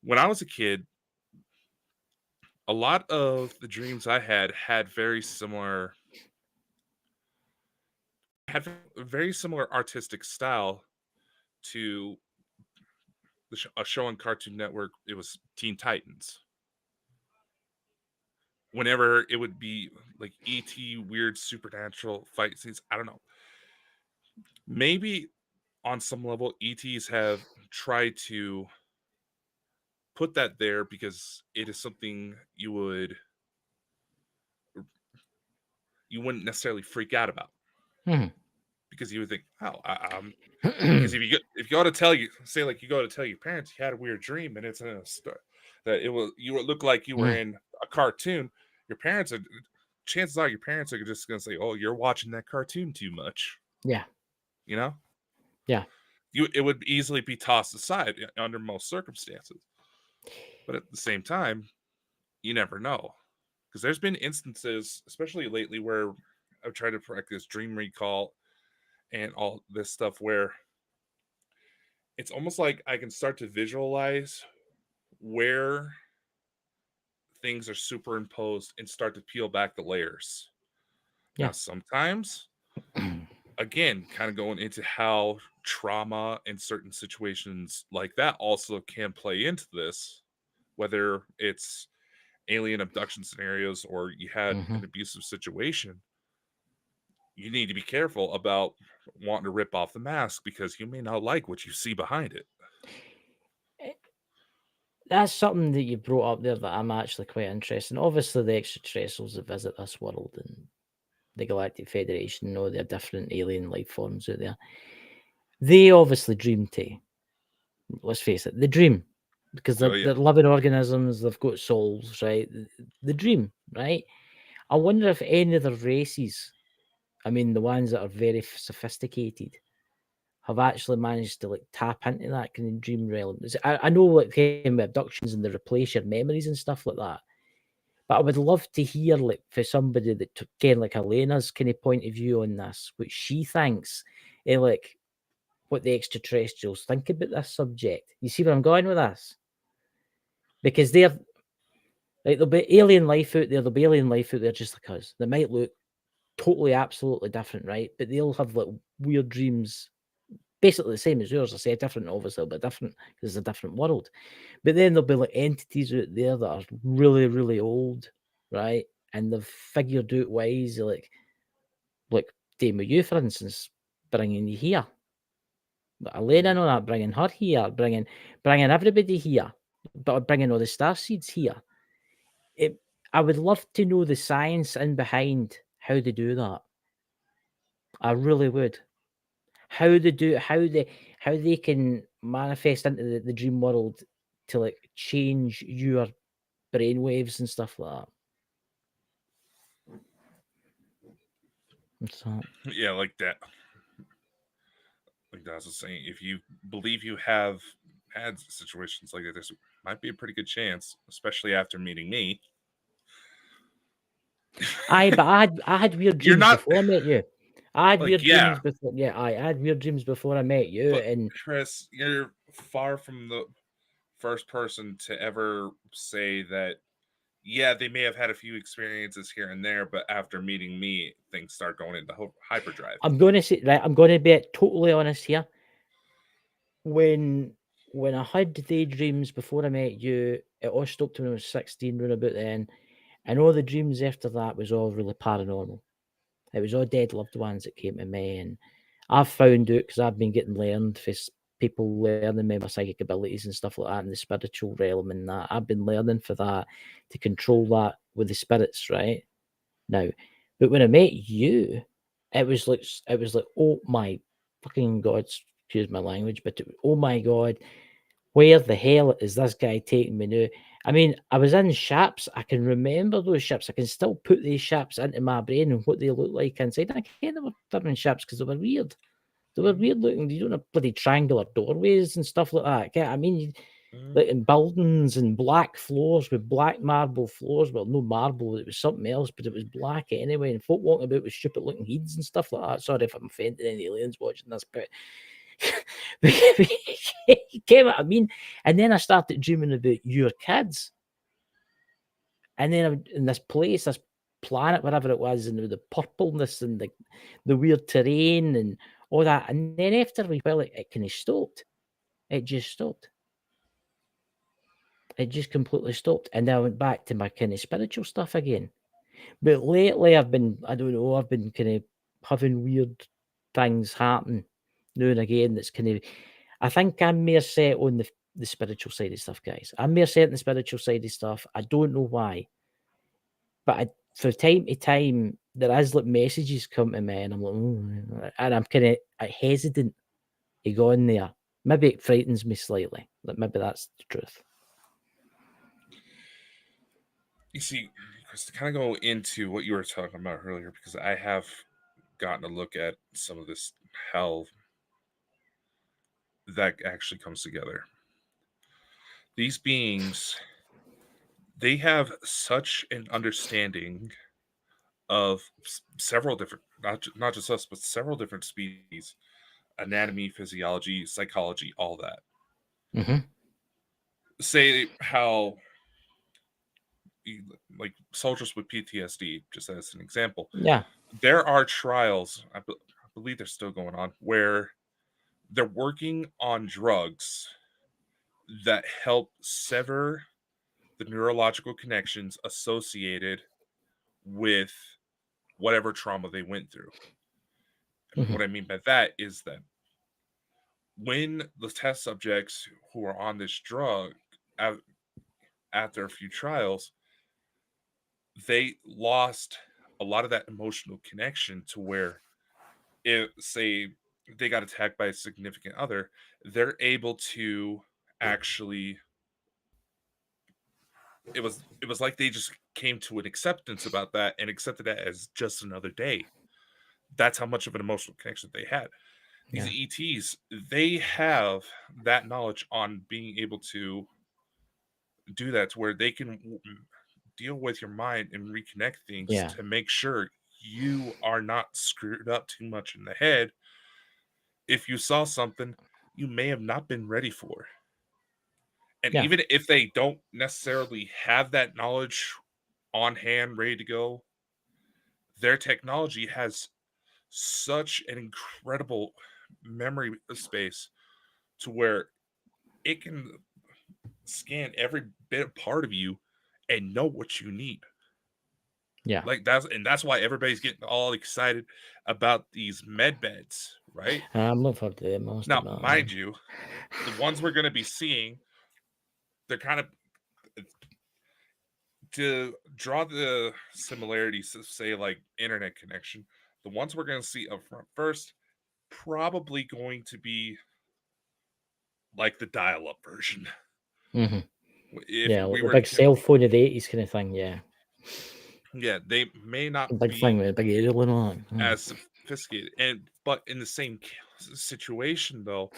When I was a kid, a lot of the dreams I had had a very similar artistic style to a show on Cartoon Network. It was Teen Titans. Whenever it would be like ET weird supernatural fight scenes, I don't know. Maybe on some level, ETs have tried to put that there because it is something you wouldn't necessarily freak out about, Mhm. because you would think, oh, because if you go to tell you, say like you go to tell your parents you had a weird dream and it's in a story that you would look like you were Mhm. in a cartoon, your parents are chances are your parents are just going to say, "Oh, you're watching that cartoon too much." Yeah. You know, Yeah. it would easily be tossed aside under most circumstances. But at the same time, you never know, because there's been instances, especially lately, where I've tried to practice dream recall and all this stuff, where it's almost like I can start to visualize where things are superimposed and start to peel back the layers. Now, Yeah. sometimes, again, kind of going into how trauma and certain situations like that also can play into this, whether it's alien abduction scenarios or you had Mhm. an abusive situation, you need to be careful about wanting to rip off the mask because you may not like what you see behind it. Eh, That's something that you brought up there that I'm actually quite interested in. Obviously, the extraterrestrials that visit this world and the Galactic Federation know there are different alien life forms out there. They obviously dream too. Let's face it, they dream because Oh they're yeah. living organisms. They've got souls, right? The dream, right? I wonder if any of the races, I mean, the ones that are very sophisticated, have actually managed to like tap into that kind of dream realm. I know like with abductions and they replace your memories and stuff like that. But I would love to hear like for somebody that took again like Elena's kind of point of view on this, what she thinks, like what the extraterrestrials think about this subject. You see where I'm going with this? Because they're like there'll be alien life out there, there'll be alien life out there just like us. They might look totally, absolutely different, right? But they'll have like weird dreams, basically the same as yours. I say different, obviously, but different because it's a different world. But then there'll be like entities out there that are really, really old, right? And they've figured out ways like Dame with you, for instance, bringing you here. But Elena know that, bringing her here, bringing everybody here, but bringing all the star seeds here. It, I would love to know the science in behind how they do that. I really would. How they do, how they can manifest into the dream world to like change your brain waves and stuff like that. So, Yeah, like that. Like I was saying, if you believe you have had situations like that, this might be a pretty good chance, especially after meeting me. but I had weird You're dreams not before I met you. I had like, weird yeah, dreams before. Yeah, I had weird dreams before I met you, but and Chris, you're far from the first person to ever say that. Yeah, they may have had a few experiences here and there, but after meeting me, things start going into hyperdrive. I'm going to say right. I'm going to be totally honest here. When I had daydreams before I met you, it all stopped when I was 16, round about then, and all the dreams after that was all really paranormal. It was all dead loved ones that came to me, and I've found out because I've been getting learned for people learning me my psychic abilities and stuff like that in the spiritual realm and that. I've been learning for that to control that with the spirits, right? Now, but when I met you, it was like, oh my fucking god, excuse my language, but oh my god, where the hell is this guy taking me now? I mean, I was in ships. I can remember those ships. I can still put these ships into my brain and what they look like inside. I can't remember different ships because they were weird. They were weird looking. You don't have bloody triangular doorways and stuff like that. I mean, like in buildings and black floors with black marble floors. Well, no marble, it was something else, but it was black anyway. And folk walking about with stupid looking heads and stuff like that. Sorry if I'm offending any aliens watching this, but you get what I mean? And then I started dreaming about your kids. And then I'm in this place, this planet, whatever it was, and the purpleness and the weird terrain and all that. And then after a while, it kind of stopped. It just stopped. It just completely stopped. And then I went back to my kind of spiritual stuff again. But lately, I don't know, I've been kind of having weird things happen now and again. That's kind of, I think I'm more set on the spiritual side of stuff, guys. I'm more set on the spiritual side of stuff. I don't know why, but from time to time, there is like messages come to me, and I'm like, and I'm kind of hesitant to go in there. Maybe it frightens me slightly. Like maybe that's the truth. You see, Chris, to kind of go into what you were talking about earlier, because I have gotten a look at some of this hell that actually comes together. These beings, they have such an understanding of several different, not just us, but several different species, anatomy, physiology, psychology, all that. Mm-hmm. Say how like soldiers with PTSD, just as an example, Yeah. there are trials, I believe they're still going on, where they're working on drugs that help sever the neurological connections associated with whatever trauma they went through. And Mm-hmm. what I mean by that is that when the test subjects who are on this drug, after a few trials, they lost a lot of that emotional connection to where, if say they got attacked by a significant other, they're able to actually, it was like they just came to an acceptance about that and accepted that as just another day. That's how much of an emotional connection they had. These Yeah. ETs, they have that knowledge on being able to do that, to where they can deal with your mind and reconnect things Yeah. to make sure you are not screwed up too much in the head if you saw something you may have not been ready for. And Yeah. even if they don't necessarily have that knowledge on hand, ready to go, their technology has such an incredible memory space to where it can scan every bit part of you and know what you need. Yeah. Like that's why everybody's getting all excited about these med beds, right? I'm looking forward to them, most Now, about mind you, the ones we're going to be seeing, they're kind of, to draw the similarities to say like internet connection. The ones we're going to see up front first, probably going to be like the dial-up version. Mm-hmm. If Yeah, like we the were, big cell phone of the 80s kind of thing. Yeah. yeah, they may not The big thing be with a big aerial and all that. as sophisticated, and but in the same situation though,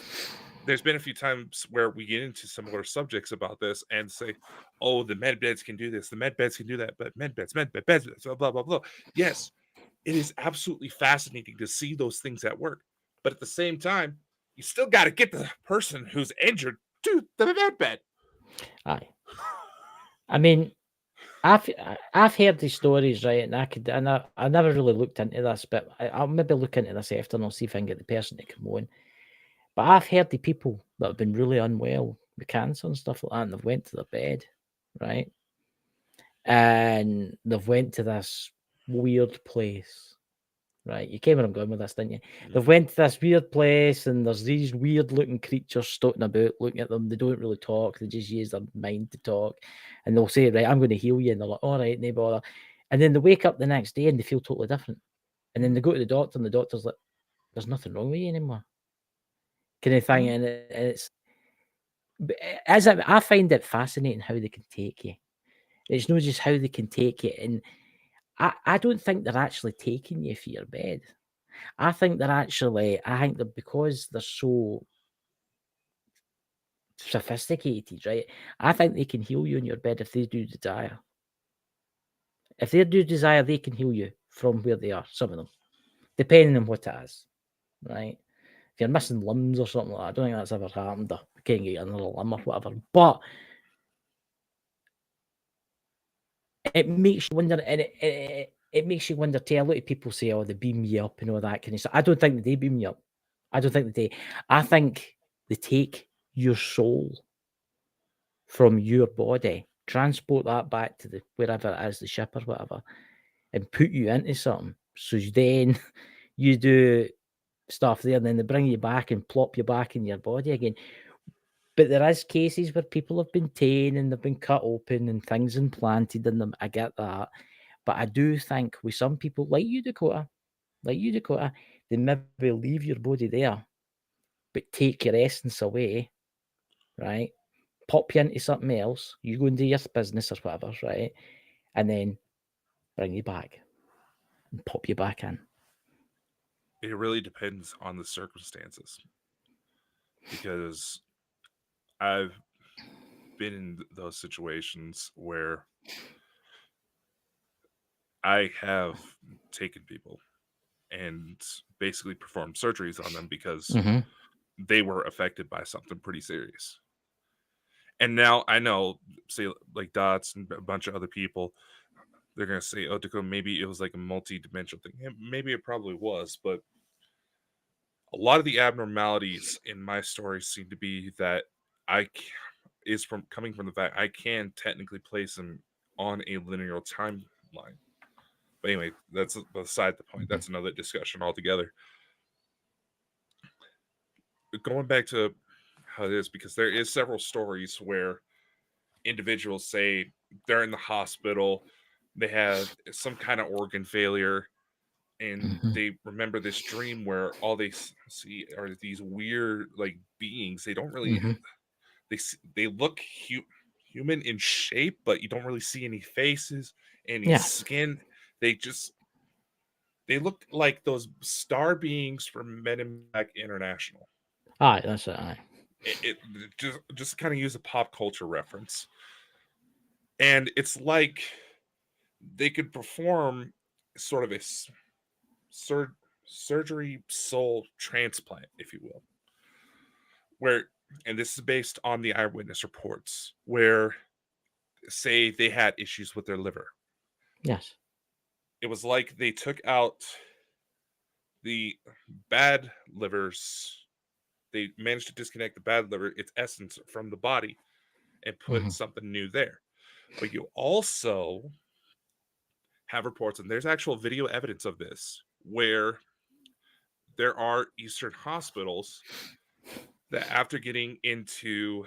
there's been a few times where we get into similar subjects about this and say, oh, the med beds can do this, the med beds can do that, but med beds, blah blah blah blah. Yes, it is absolutely fascinating to see those things at work, but at the same time, you still got to get the person who's injured to the med bed. Aye. I mean, I've heard these stories, right? And I never really looked into this, but I'll maybe look into this after and I'll see if I can get the person to come on. But I've heard the people that have been really unwell with cancer and stuff like that, and they've went to their bed, right? And they've went to this weird place, right? You came where I'm going with this, didn't you? They've went to this weird place, and there's these weird looking creatures stoating about, looking at them. They don't really talk; they just use their mind to talk. And they'll say, "Right, I'm going to heal you," and they're like, "All right, no bother." And then they wake up the next day and they feel totally different. And then they go to the doctor, and the doctor's like, "There's nothing wrong with you anymore," kind of thing. Mhm. And it's as I find it fascinating how they can take you. It's not just how they can take you, and I don't think they're actually taking you for your bed. I think I think that because they're so sophisticated, right? I think they can heal you in your bed if they do desire. If they do desire, they can heal you from where they are, some of them, depending on what it is, right? If you're missing limbs or something like that, I don't think that's ever happened, or you can't get another limb or whatever. But it makes you wonder, and it makes you wonder too. A lot of people say, "Oh, they beam you up and all that kind of stuff." I don't think that they beam you up. I don't think they do. I think they take your soul from your body, transport that back to the wherever it is, the ship or whatever, and put you into something. So then you do stuff there, and then they bring you back and plop you back in your body again. But there is cases where people have been ta'en and they've been cut open and things implanted in them. I get that. But I do think with some people like you, Dakota, they maybe leave your body there, but take your essence away, right? Pop you into something else, you go and do your business or whatever, right? And then bring you back and pop you back in. It really depends on the circumstances because I've been in those situations where I have taken people and basically performed surgeries on them because Mm-hmm. they were affected by something pretty serious. And now I know, say, like Dots and a bunch of other people, they're going to say, oh, Dakota, maybe it was like a multi-dimensional thing. Yeah, maybe it probably was, but a lot of the abnormalities in my story seem to be that is from coming from the fact I can technically place them on a linear timeline. But anyway, that's beside the point. Mm-hmm. That's another discussion altogether. But going back to how it is, because there is several stories where individuals say they're in the hospital, they had some kind of organ failure, and Mm-hmm. they remember this dream where all they see are these weird like beings. They don't really Mm-hmm. they look human in shape, but you don't really see any faces, any Yeah. skin. They just they look like those star beings from Men in Black International. Aye, that's it. Aye. It just kind of use a pop culture reference, and it's like they could perform sort of a sur- surgery soul transplant, if you will, where, and this is based on the eyewitness reports, where say they had issues with their liver. Yes. It was like they took out the bad livers. They managed to disconnect the bad liver, its essence, from the body and put Mm-hmm. something new there. But you also have reports, and there's actual video evidence of this, where there are Eastern hospitals that after getting into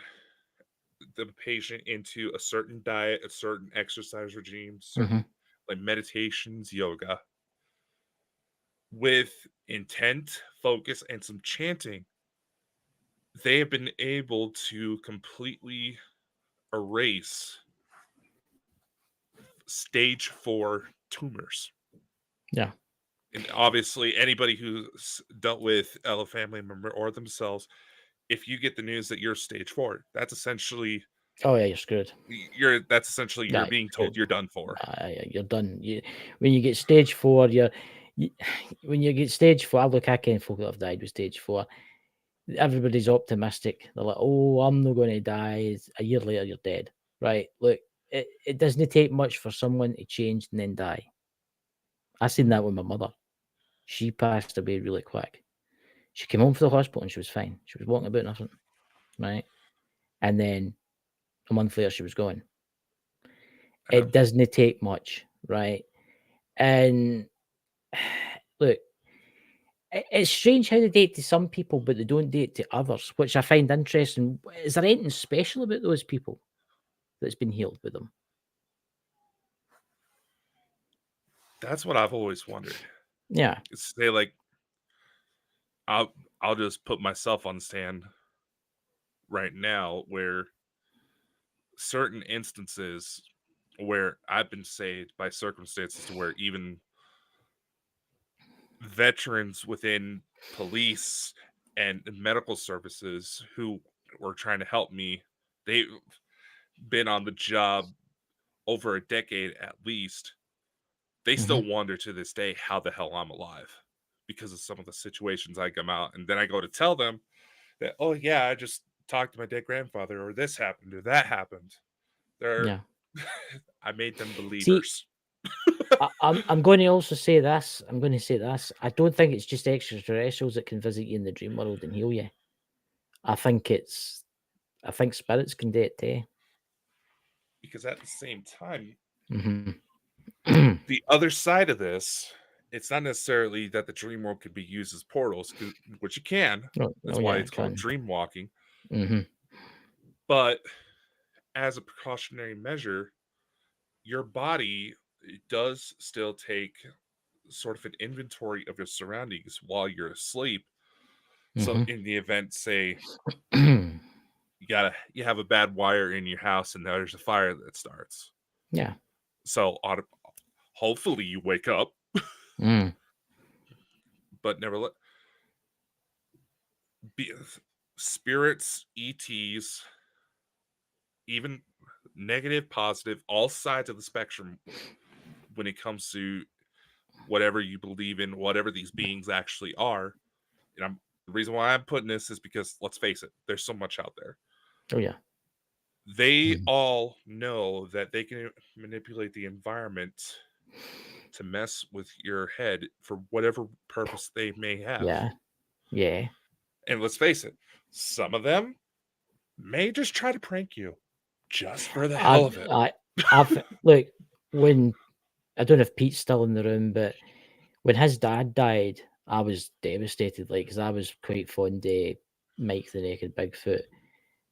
the patient into a certain diet, a certain exercise regime, Mm-hmm. certain like meditations, yoga, with intent, focus, and some chanting, they have been able to completely erase stage 4 tumors. Yeah. And obviously, anybody who's dealt with a family member or themselves, if you get the news that you're stage 4, that's essentially Oh yeah, you're screwed. you're Yeah, being you're told screwed. you're done for. You're done. When you get stage 4, you, when you get stage 4, look, I can't folk that have died with stage 4. Everybody's optimistic. They're like, "Oh, I'm not going to die." A year later, you're dead. Right? Look, it doesn't take much for someone to change and then die. I seen that with my mother. She passed away really quick. She came home from the hospital and she was fine. She was walking about nothing. Right? And then a month later, she was gone. Yeah. It doesn't take much, right? And look, it's strange how they date to some people, but they don't date to others, which I find interesting. Is there anything special about those people that's been healed with them? That's what I've always wondered. Yeah. Say like I'll I'll just put myself on the stand right now where certain instances where I've been saved by circumstances to where even veterans within police and medical services who were trying to help me, they've been on the job over a decade at least. They Mhm. still wonder to this day how the hell I'm alive because of some of the situations I come out. And then I go to tell them that, oh, yeah, I just talked to my dead grandfather, or this happened, or that happened. They're, Yeah. I made them See, believers. I'm going to also say this. I'm going to say this. I don't think it's just extraterrestrials that can visit you in the dream world and heal you. I think it's. I think spirits can do it too. Because at the same time, Mhm. the other side of this, it's not necessarily that the dream world could be used as portals, which you can. Oh, That's oh why yeah, it's it called can. dream walking. Mhm. But as a precautionary measure, your body does still take sort of an inventory of your surroundings while you're asleep. So Mhm. in the event, say you have a bad wire in your house and there's a fire that starts. Yeah. So Hopefully you wake up, Mm. but never let be spirits, ETs, even negative, positive, all sides of the spectrum when it comes to whatever you believe in, whatever these beings actually are. And the reason why I'm putting this is because let's face it, there's so much out there. Oh yeah. They Mhm. all know that they can manipulate the environment to mess with your head for whatever purpose they may have. Yeah. Yeah. And let's face it, some of them may just try to prank you just for the I hell of it. I I've look, when I don't know if Pete's still in the room, but when his dad died, I was devastated, like, because I was quite fond of Mike the Naked Bigfoot.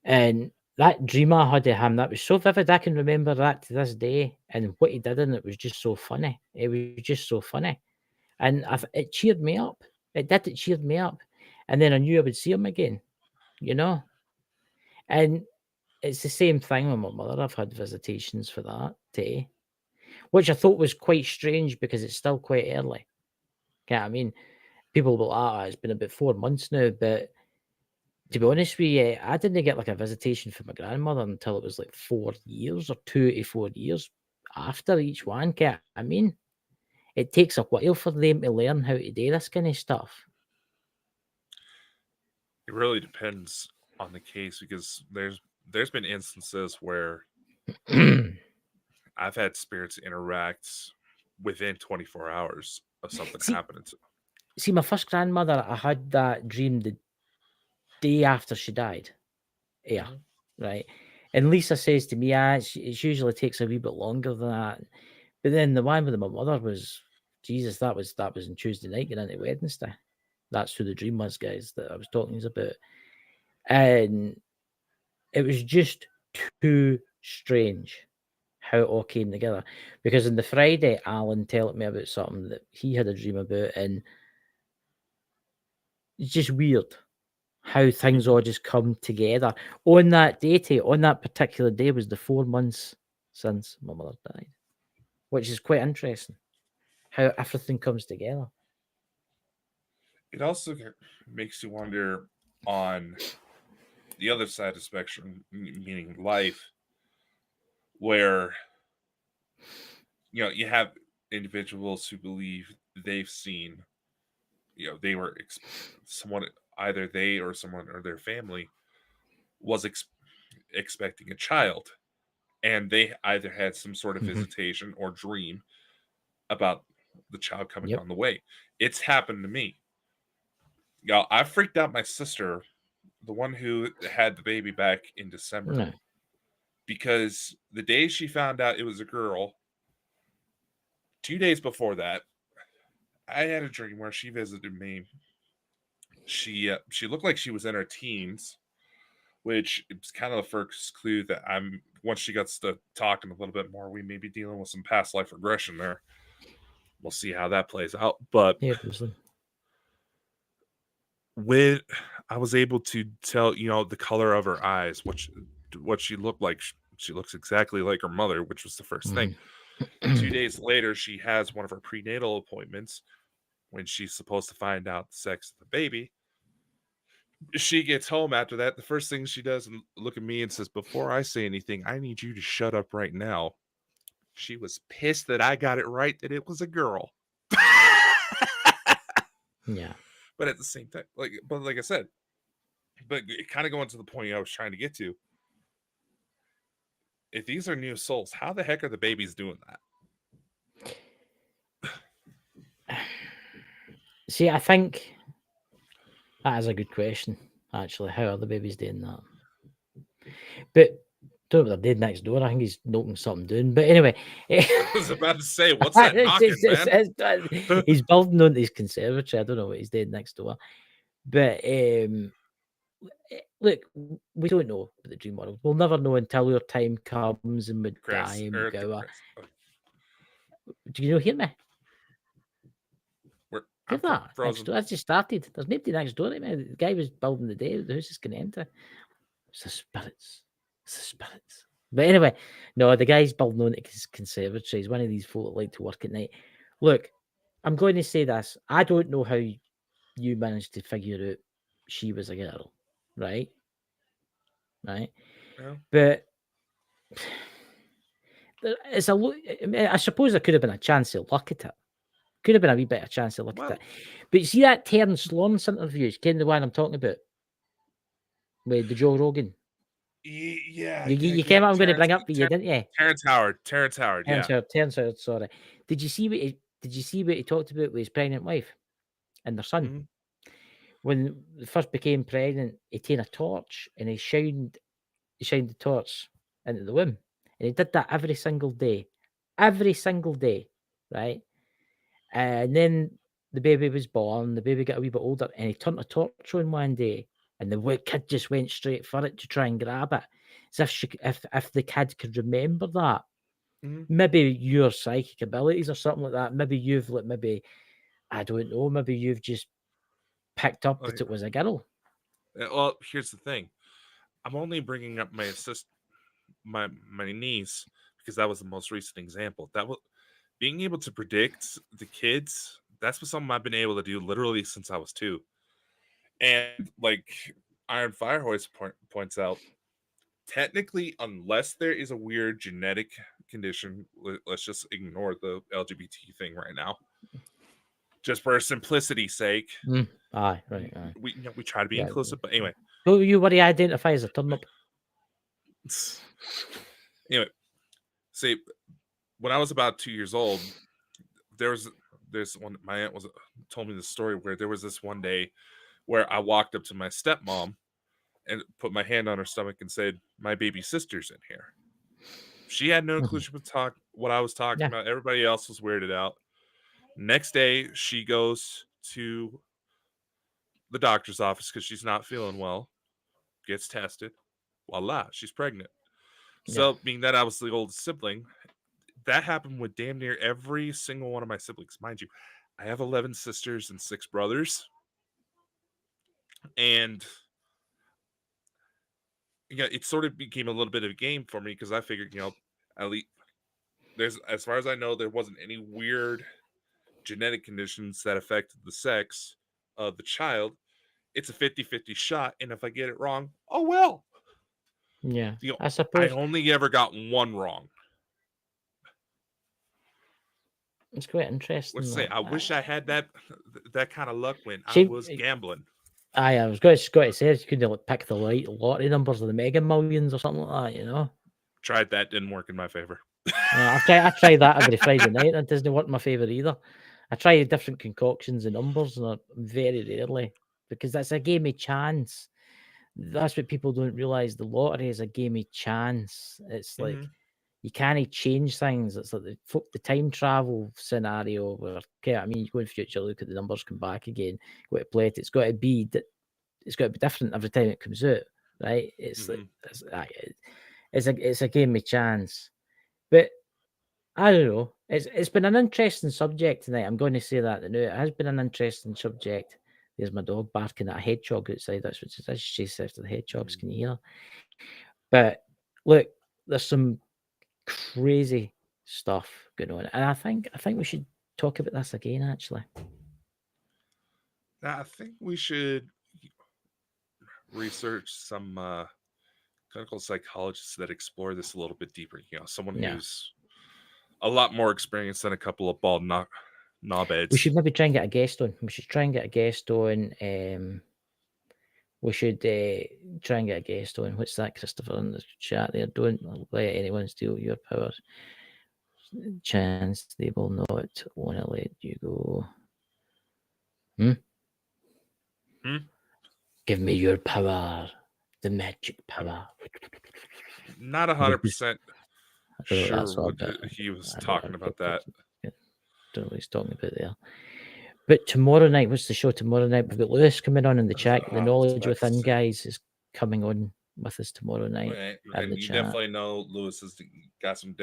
And that dream I had of him, that was so vivid. I can remember that to this day. And what he did in it was just so funny. It was just so funny. And it cheered me up. It did. It cheered me up. And then I knew I would see him again, you know? And it's the same thing with my mother. I've had visitations for that too, which I thought was quite strange because it's still quite early. Yeah, I mean, people will, it's been about 4 months now, but to be honest with you, I didn't get like a visitation from my grandmother until it was like 4 years or 2 to 4 years after each one. I mean, it takes a while for them to learn how to do this kind of stuff. It really depends on the case because there's been instances where I've had spirits interact within 24 hours of something see, happening to see, my first grandmother, I had that dream the day after she died. Yeah, them. right. And Lisa says to me, it usually takes a wee bit longer than that. But then the one with my mother was, Jesus, that was on Tuesday night going into Wednesday. That's who the dream was, guys, that I was talking about. And it was just too strange how it all came together. Because on the Friday, Alan told me about something that he had a dream about, and it's just weird how things all just come together. On that day, on that particular day, was the 4 months since my mother died, which is quite interesting how everything comes together. It also makes you wonder on the other side of the spectrum, meaning life, where you have individuals who believe they've seen, they were someone, either they or someone or their family was expecting a child, and they either had some sort of Mhm. visitation or dream about the child coming Yep. on the way. It's happened to me. I freaked out my sister, the one who had the baby back in December, No. because the day she found out it was a girl, 2 days before that, I had a dream where she visited me. She looked like she was in her teens, which is kind of the first clue that I'm. Once she gets to talking a little bit more, we may be dealing with some past life regression there. We'll see how that plays out. But Yeah, obviously. when I was able to tell, the color of her eyes, what she looked like, she looks exactly like her mother, which was the first thing. Mhm. 2 days later, she has one of her prenatal appointments when she's supposed to find out the sex of the baby. She gets home after that. The first thing she does and look at me and says, "Before I say anything, I need you to shut up right now." She was pissed that I got it right, that it was a girl. Yeah. But at the same time, like I said, but kind of going to the point I was trying to get to. If these are new souls, how the heck are the babies doing that? See, I think that is a good question, actually. How are the babies doing that? But don't know what they're doing next door. I think he's knocking something down. But anyway, I was about to say, what's that knocking, man? he's building on his conservatory. I don't know what he's doing next door. But look, we don't know about the dream world. We'll never know until our time comes and we die Chris, and we Earth to go. Chris. Do you hear me? Hear I'm that? Next frozen. door. That's just started. There's nobody next door to me. The guy was building the day. The house is going to enter. It's the spirits. It's the spirits. But anyway, no, the guy's building on his conservatory. He's one of these folk that like to work at night. Look, I'm going to say this. I don't know how you managed to figure out she was a girl, right? Right. Yeah. But it's I suppose there could have been a chance of luck at it. Could have been a wee bit of chance of luck at Well, it. But you see that Terence Lawrence interview, ken the one I'm talking about with the Joe Rogan. You came up, I'm going to bring up for you, didn't you? Terrence Howard. Yeah. Terence Howard, sorry. Did you see what he talked about with his pregnant wife and their son? Mhm. When they first became pregnant, he taken a torch and he shined the torch into the womb. And he did that every single day. Every single day. Right? And then the baby was born, the baby got a wee bit older, and he turned a torch on one day, and the kid just went straight for it to try and grab it. As if the kid could remember that. Mhm. Maybe your psychic abilities or something like that. Maybe you've I don't know, maybe you've just picked up that it was a girl. Well, here's the thing. I'm only bringing up my niece because that was the most recent example. That was being able to predict the kids. That's something I've been able to do literally since I was 2. And like Iron Firehorse points out, technically, unless there is a weird genetic condition, let's just ignore the LGBT thing right now, just for simplicity's sake. Aye, right, aye. We try to be inclusive, but anyway. Who you what do you identify as a turnip? Anyway, see, when I was about 2 years old, there's one. My aunt told me the story where there was this one day where I walked up to my stepmom and put my hand on her stomach and said, "My baby sister's in here." She had no clue what I was talking about. Everybody else was weirded out. Next day, she goes to the doctor's office because she's not feeling well. Gets tested. Voila, she's pregnant. So, being that I was the oldest sibling, that happened with damn near every single one of my siblings. Mind you, I have 11 sisters and 6 brothers. And yeah, it sort of became a little bit of a game for me because I figured, at least as far as I know, there wasn't any weird genetic conditions that affected the sex of the child. It's a 50-50 shot, and if I get it wrong, oh well. Yeah, I I suppose only ever got one wrong. it's quite interesting. Let's say I wish I had that kind of luck when I See, was gambling. Aye, I was going to say you couldn't pick the right lottery numbers of the Mega Millions or something like that, you know. Tried that, didn't work in my favor. I try that every Friday night. That doesn't work in my favor either. I try different concoctions and numbers, and very rarely because that's a game of chance. That's what people don't realize. The lottery is a game of chance. It's like you can't change things. It's like the time travel scenario where, okay, I mean, you go in future, look at the numbers, come back again, go to play it. It's got to be different every time it comes out, right? It's like it's a game of chance, but I don't know. It's been an interesting subject tonight. I'm going to say that now. It has been an interesting subject. There's my dog barking at a hedgehog outside. That's what it is. She chases after the hedgehogs. Can you hear? But look, there's some crazy stuff going on, and I think we should talk about this again. Actually, I think we should research some clinical psychologists that explore this a little bit deeper. Someone who's a lot more experienced than a couple of bald knobheads. We should maybe try and get a guest on. We should try and get a guest on. We should try and get a guest on. What's that, Christopher, in the chat there? Don't let anyone steal your power. Chance they will not want to let you go. Give me your power. The magic power. Not 100% sure what he was talking about that. Don't know what he's talking about there. But tomorrow night, what's the show tomorrow night? We've got Lewis coming on in the chat. The Knowledge Within guys is coming on with us tomorrow night. Right. And you definitely know Lewis has got some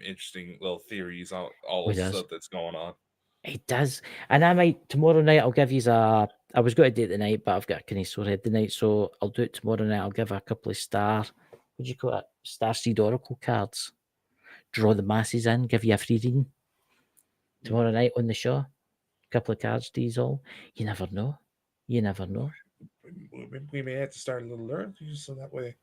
interesting little theories on all the stuff that's going on. He does. And I might, tomorrow night, I'll give you I was going to do it tonight, but I've got a kind of sore head tonight, so I'll do it tomorrow night. I'll give a couple of star what do you call it? Starseed Oracle cards. Draw the masses in, give you a free reading tomorrow night on the show. A couple of cards, these all. You never know. You never know. We may have to start a little early so that way.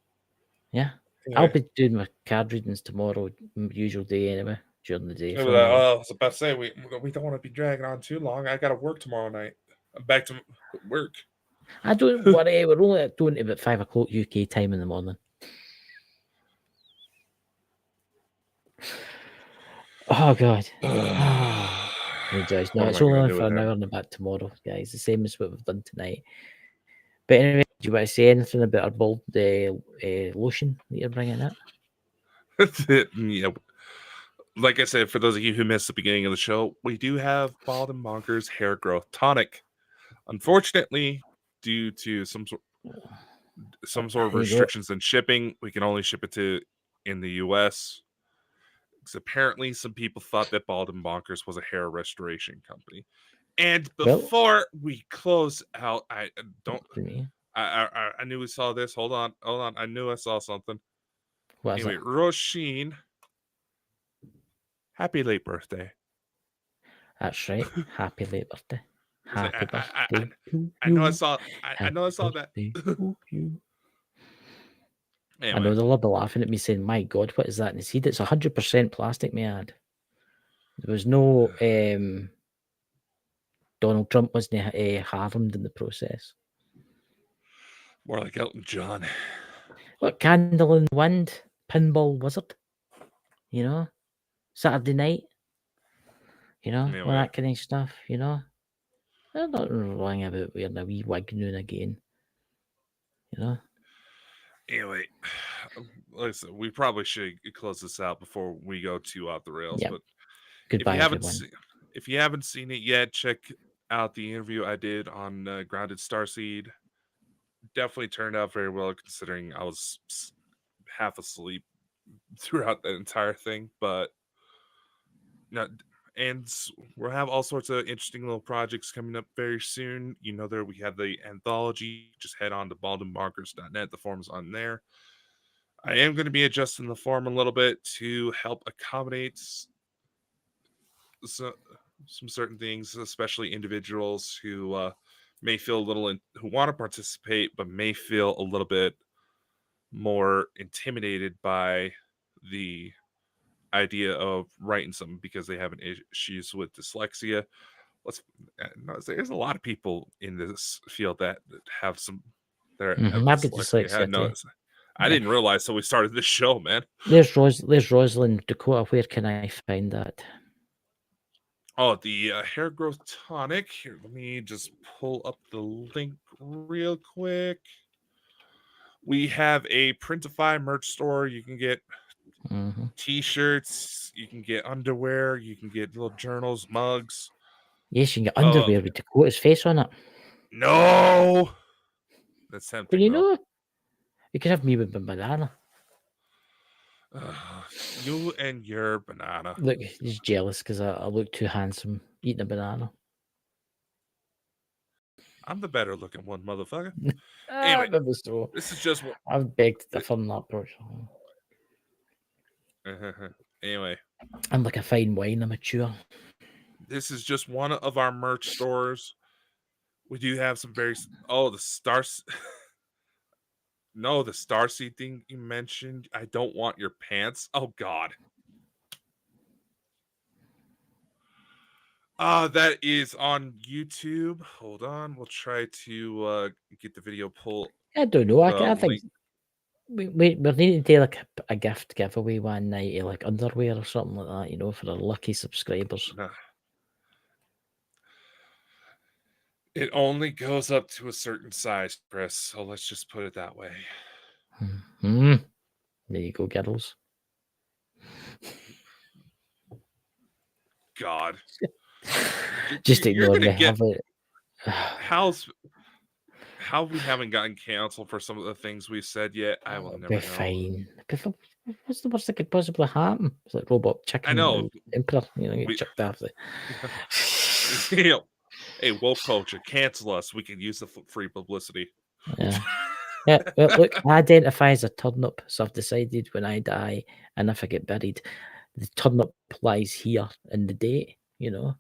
Yeah. Anyway. I'll be doing my card readings tomorrow, usual day anyway, during the day. I was about to say, we don't want to be dragging on too long. I got to work tomorrow night. I'm back to work. I don't worry. We're only doing it about 5 o'clock UK time in the morning. Oh, God. Rejoice. No, it's only on for an hour and a bit tomorrow, guys. The same as what we've done tonight. But anyway, do you want to say anything about our bald lotion that you're bringing up? Yeah. Like I said, for those of you who missed the beginning of the show, we do have Bald and Bonkers Hair Growth Tonic. Unfortunately, due to some sort of restrictions in shipping, we can only ship it to in the US. Because apparently some people thought that Bald and Bonkers was a hair restoration company. And before we close out, I knew we saw this. Hold on. I knew I saw something. What anyway, Roisin, happy late birthday. That's right. Happy late birthday. Happy birthday. I know I saw that. Anyway. I know they'll be laughing at me saying, my God, what is that in his head? It's 100% plastic, may I add. There was no Donald Trump wasn't harmed in the process. More like Elton John. What, Candle in the Wind, Pinball Wizard, you know, Saturday night, you know, all that kind of stuff, you know. There's nothing wrong about wearing a wee wig now and again, you know. Anyway, listen, we probably should close this out before we go too off the rails. Yep. But goodbye, everyone. If you haven't seen it yet, check out the interview I did on Grounded Starseed. Definitely turned out very well, considering I was half asleep throughout the entire thing. But and we'll have all sorts of interesting little projects coming up very soon. You know, there we have the anthology. Just head on to baldandbonkers.net. The form's on there. I am going to be adjusting the form a little bit to help accommodate some certain things, especially individuals who may feel a little who want to participate, but may feel a little bit more intimidated by the idea of writing something because they have issues with dyslexia. There's a lot of people in this field that have some. I've got dyslexia. I didn't realize till we started this show, man. There's Rosalind Dakota. Where can I find that? Oh, the hair growth tonic. Here, let me just pull up the link real quick. We have a Printify merch store. You can get t-shirts, you can get underwear, you can get little journals, mugs. Yes, you can get underwear with Dakota's face on it. No, that's tempting. But you know, you can have me with my banana. You and your banana. Look, he's jealous because I look too handsome eating a banana. I'm the better looking one, motherfucker. Anyway, so. This is just what I've begged to differ that person. Anyway, I'm like a fine wine. I'm mature. This is just one of our merch stores. We do have some very the stars. No, the Starseed thing you mentioned. I don't want your pants. Oh God. That is on YouTube. Hold on, we'll try to get the video pulled. I don't know. I think we needing to do like a gift giveaway one night, like underwear or something like that, you know, for our lucky subscribers. It only goes up to a certain size, Chris. So let's just put it that way. There you go, girls. God. Just ignore me. How we haven't gotten canceled for some of the things we've said yet, I will never know. Fine. What's the worst that could possibly happen? It's like Robot Chicken. I know. Emperor, you know, get chucked off the. Hey, woke culture, cancel us. We can use the free publicity. Yeah. Yeah, well, look, I identify as a turnip, so I've decided when I die and if I get buried, the turnip lies here in the date, you know?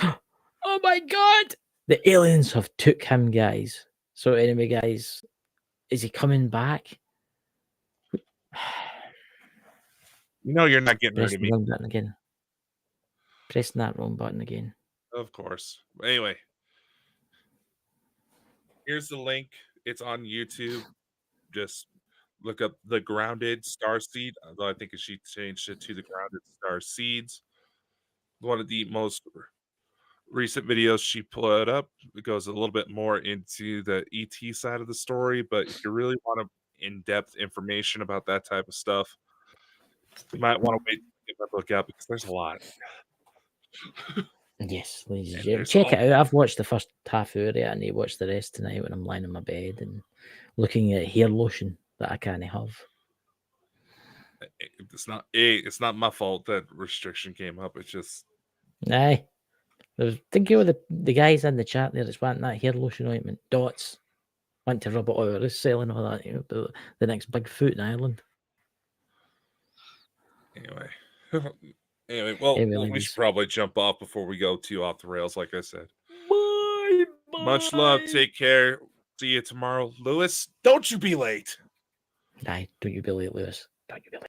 Oh my god! The aliens have took him, guys. So anyway, guys, is he coming back? You know you're not getting rid of Pressing me. the wrong button again. Pressing that wrong button again. Of course. Anyway, here's the link. It's on YouTube. Just look up the grounded star seed. Although I think she changed it to the grounded star seeds. One of the most recent videos she put up. It goes a little bit more into the ET side of the story, but if you really want in-depth information about that type of stuff, you might want to wait to get that book out because there's a lot. Yes, ladies and And gentlemen, there's check all it out. I've watched the first half hour of it, and I watch the rest tonight when I'm lying in my bed and looking at hair lotion that I can't have. it's not my fault that restriction came up. It's just Aye. Think of the guys in the chat there that's wanting that hair lotion ointment. Dots. Want to rub it all over, selling all that, you know, the next big foot in Ireland. anyway. Anyway, well, Anyway, we should ladies. probably jump off before we go too off the rails, like I said. Bye, Much love. bye. Take care. See you tomorrow. Lewis, don't you be late. Aye, don't you be late, Lewis. Don't you be late.